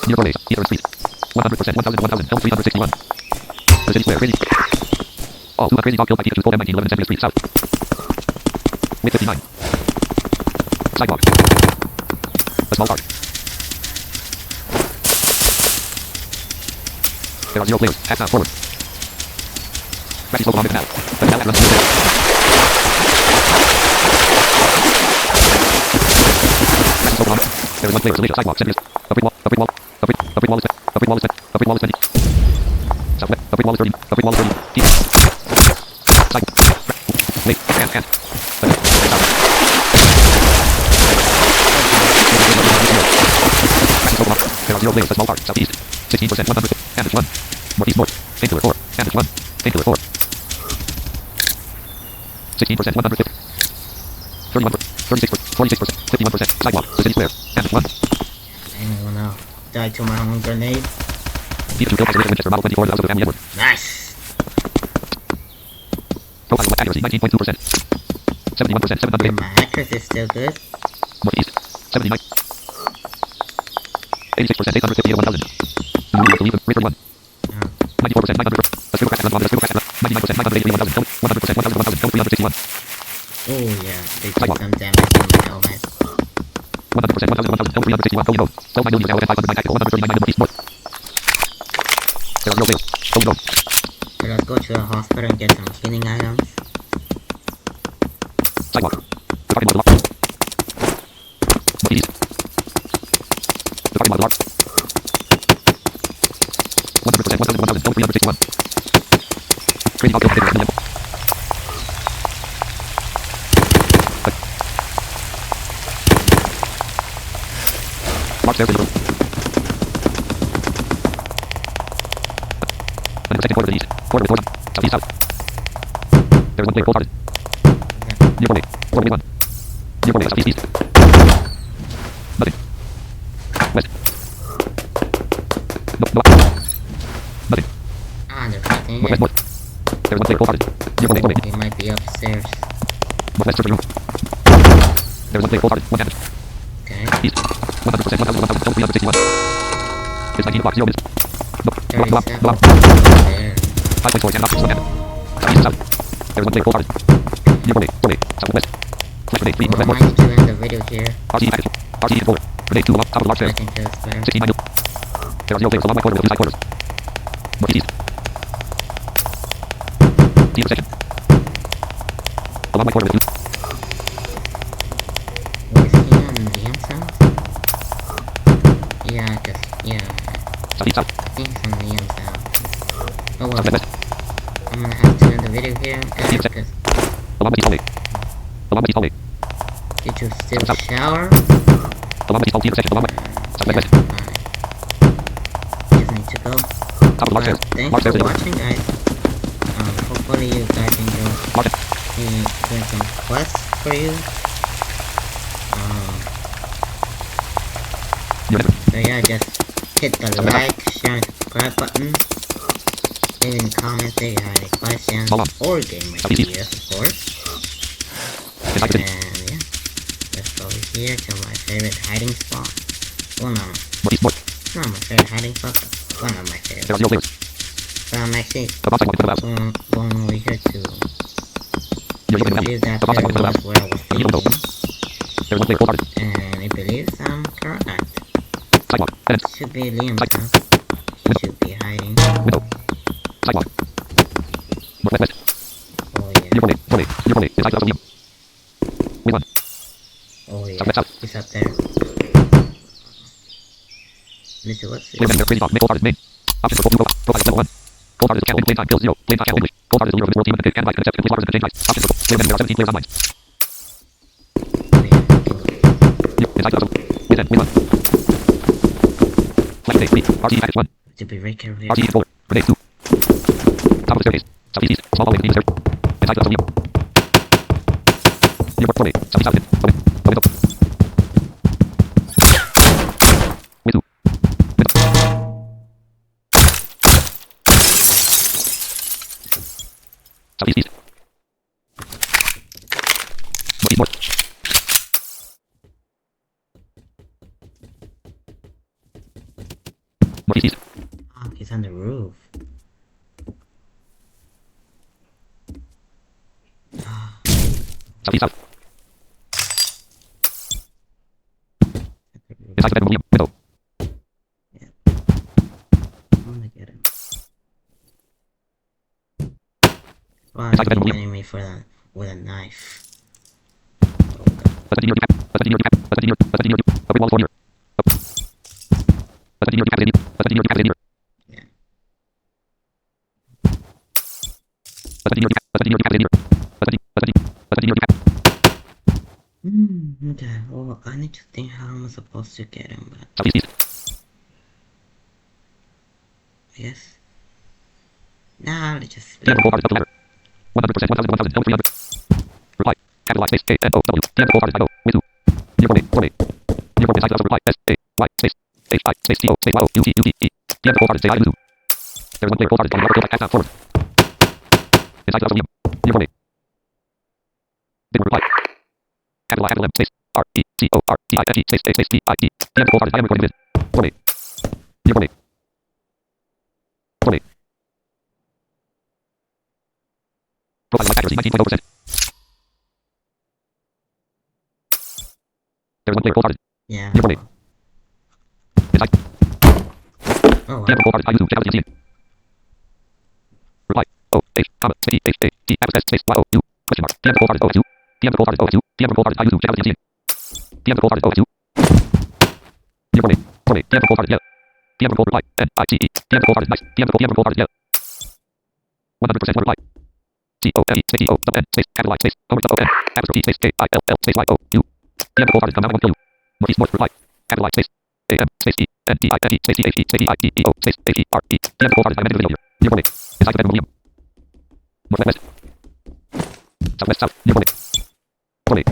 Near doorway. Eastern Street. 100%. 1000 to 1000. Elm 361. The city square. Crazy. All 2 crazy dog killed by Pikachu. Gold M19 living in Century Street south. Wait 59. Sidewalk. A small park. There are 0 players. Pass now forward. Grassy slope along the canal. The canal runs through the middle. Grassy slope along. There is 1 player. Silesia. Sidewalk. Centuries. A brick wall. A brick wall. A brick wall is 10. A brick wall is 10. A brick wall is 20. Southwest. A brick wall is 30. A brick wall is 30. Keep. Side. Wait. And. There are 0 players. A small park. Southeast. 16%. 100. Vantage 1. Northeast north. Painkiller 4. Vantage 1. Painkiller 4. 16%. 150. 31%. 36%. 46%. 51%. Sidewalk. The city square. Vantage 1. Anyone now? Died to my own grenade. Pikachu killed by Silesia Winchester Model 24 in the house of the family Edward. Nice. Profile accuracy 19.2%. 71%. 708. My accuracy is still good. Northeast. 79. 86%. 850 to 1000. River 1. 94%. 900. A squiggle crash and run. A squiggle crash and run. 99%. 983 1000. 100%. 1000 to 1000. 361. Oh yeah, they took some damage in my helmet. 100%. 1000 to 1000. 361. Fully load. 12 million users. 509 tactical. 139 northeast north. There are 0 players. Fully load. So let's go to the hospital and get some healing items. Sidewalk. The parking lot is locked. Northeast. 361. Crazy dog kills million. Mark stairs in the room. Under second quarter to the east. Quarter with north. Southeast south. There's one player cold-hearted. Near 1A. 4 1. Near 1A. Southeast east. Nothing. West. No. Nothing. Ah, there's nothing Northwest here. north. There's one player cold-hearted. Near 1A. 1A. They might be upstairs. Northwest search room. There's one player cold-hearted. One-handed. Okay. East. 100%. 1,000. 361. It's 19 o'clock. 0 minutes. No. No. No. 37. No. There. 5.4. 10 knots. One-handed. Southeast south. There's one player cold-hearted. Near 1A. 1A. Southwest. Flash grenade. 3. Well, I Northwest might north. need to end the video here. RTE package. RTE folder. Grenade 2 up. Top of the large I stairs. think that's better. 16 minutes. There are 0 players along my corner with 2 side quarters. Northeast east. Team section. Along my corner with 2. Was he on the inside? Yeah, yeah. Southeast south. I think it's on the inside. Oh well. Southwest west. I'm gonna have to end the video here, guys, Team because Along the east hallway. Along the east hallway. did you still South. shower? Along the east hall. Team section. Along my. Southwest west. Just need to go. Top of the large stairs. Thanks Large for stairs in the watching, guys. Hopefully you guys enjoy Large. me doing some quests for you. Near enter. So yeah, just hit the like, share, and subscribe button. Leave in the comments if you have any questions Hold on. or game ideas, of course. Inside the city. And yeah, let's go here to my favorite hiding spot. Well, no, Northeast north. not my favorite hiding spot, but one of my There are favorites. 0 players. So I'm actually The boss side one in front of the house. going over here to You're using the believe alley. that The boss side one in front of the was house. where I was You don't know. thinking, There's one player cold-hearted. and it believes I'm correct. Sidewalk. Tenant. Should be Liam's Side. house. He should be hiding. Window. Sidewalk. Northwest west. Oh yeah. Near 1A. 1A. Near 1A. Inside the house of Liam. Wing 1. Oh yeah. Southwest south. He's up there. Mr. What's Liam and their crazy dog. Make cold-hearted main. Options for full profile. Profile level 1. Cold-hearted is can't win. Playing time kills 0. Playing time can't English. Cold-hearted is the leader of this world team and can fight and accept complete heart and change lives. Options for Liam and there are 17 players on mines. Inside the house of Win 10. Win 1. Flash grenade 3. RTE package 1. To be very careful here. RTE folder. Grenade 2. Top of the staircase. Southeast east. Small hallway with stairs. Inside the house of Liam. Near 1A. Southeast south. Open. Open up. Win 2. Win up. Southeast east. Northeast north. Northeast east. Oh, he's on the roof. Southeast south. Inside the bedroom Liam. Window. I'm gonna get him. Why Inside the are bedroom, you Liam. hitting me for that with a knife? Let's near the cap. Let's near the cap. Let's near. Let's near. Open wall is 4 near. Up. Let's near the cap is in here. Let's near the cap is in here. Yeah. Let's near the cap. Let's near the cap is in here. Let's near the cap. Okay, well, I need to think how I'm supposed to get him, but Southeast east. I guess. Nah, let's just DM cold-hearted up the ladder. 100%. 1,000. 1,000. No 300. Reply. Capitalize space. A-N-O-W. DM cold-hearted. I-O. Win 2. Near 1A. 1A. Near 1A. Inside the house of reply. S-A-Y. Space. H-I. Space. T-O. Space. Y-O. U-T-U-T-E. DM cold-hearted. Say I. Win 2. There's one player cold-hearted. On the go back. Act now. Forward. Inside the house of Liam. Near 1A. Big reply. Capital M. Space. R-E-T-O-R-T-I-N-T. Space. A. Space. T-I-E. DM cold-hearted. I am recording this. 1A. Near 1A. 1A. Profile life accuracy 19.0%. There's one player cold-hearted. Yeah. Near 1A. Inside. Oh, wow. DM cold-hearted. I use check out the Reply. O. H. Comma. Space. H. A. T. S. Space. Y. O. U. Question mark. DM cold-hearted. O. H. U. DM cold-hearted. O. H. U. DM cold-hearted. I use check out the DM cold-hearted. O. H. U. Near 1A. 1A. DM cold-hearted. Yeah. DM cold reply. N. I. T. E. DM cold-hearted. Nice. DM cold-hearted. Yeah. 100% reply. T-O-M-E, space E-O-N, space, capitalize, space, Homer, O-N, apostrophe, space, K-I-L-L, space, Y-O-U. PM wholehearted, come out, I won't kill you. Northeast North, reply. Capitalize, space, A-M, space E-N-D-I-N-E, space E-H-E, space E-I-E-O, space H-E-R-E. PM wholehearted, I'm ending the video here. Near Bowling. Inside the bedroom, William. Northwest. Southwest, south, near Bowling. Bowling.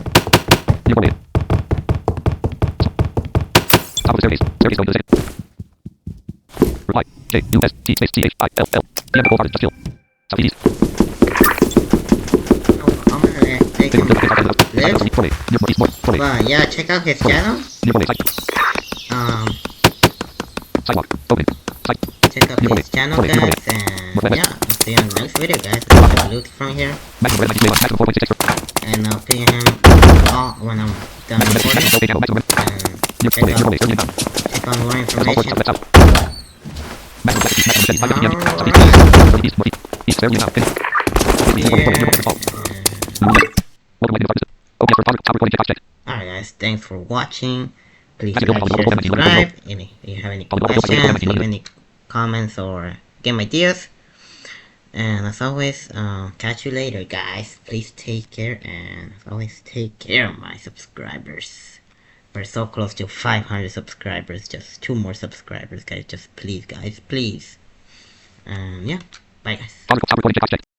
Near Bowling. Top of the staircase. Staircase going to the second. Reply. K-U-S-T space T-H-I-L-L. PM wholehearted, just kill. Southeast. I'm gonna take him live. But yeah, check out his channel. Sidewalk. Opening. Check out his channel, guys, and yeah, I'll see you in the next video, guys. I'll take a loot from here, and I'll ping him all when I'm done recording, and check out more information. Alright guys, thanks for watching. Please like, share, subscribe. If you have any questions, leave any comments or game ideas. And as always, catch you later, guys. Please take care, and as always, take care, my subscribers. We're so close to 500 subscribers. Just 2 more subscribers, guys. Just please, guys, please. Yeah, bye, guys.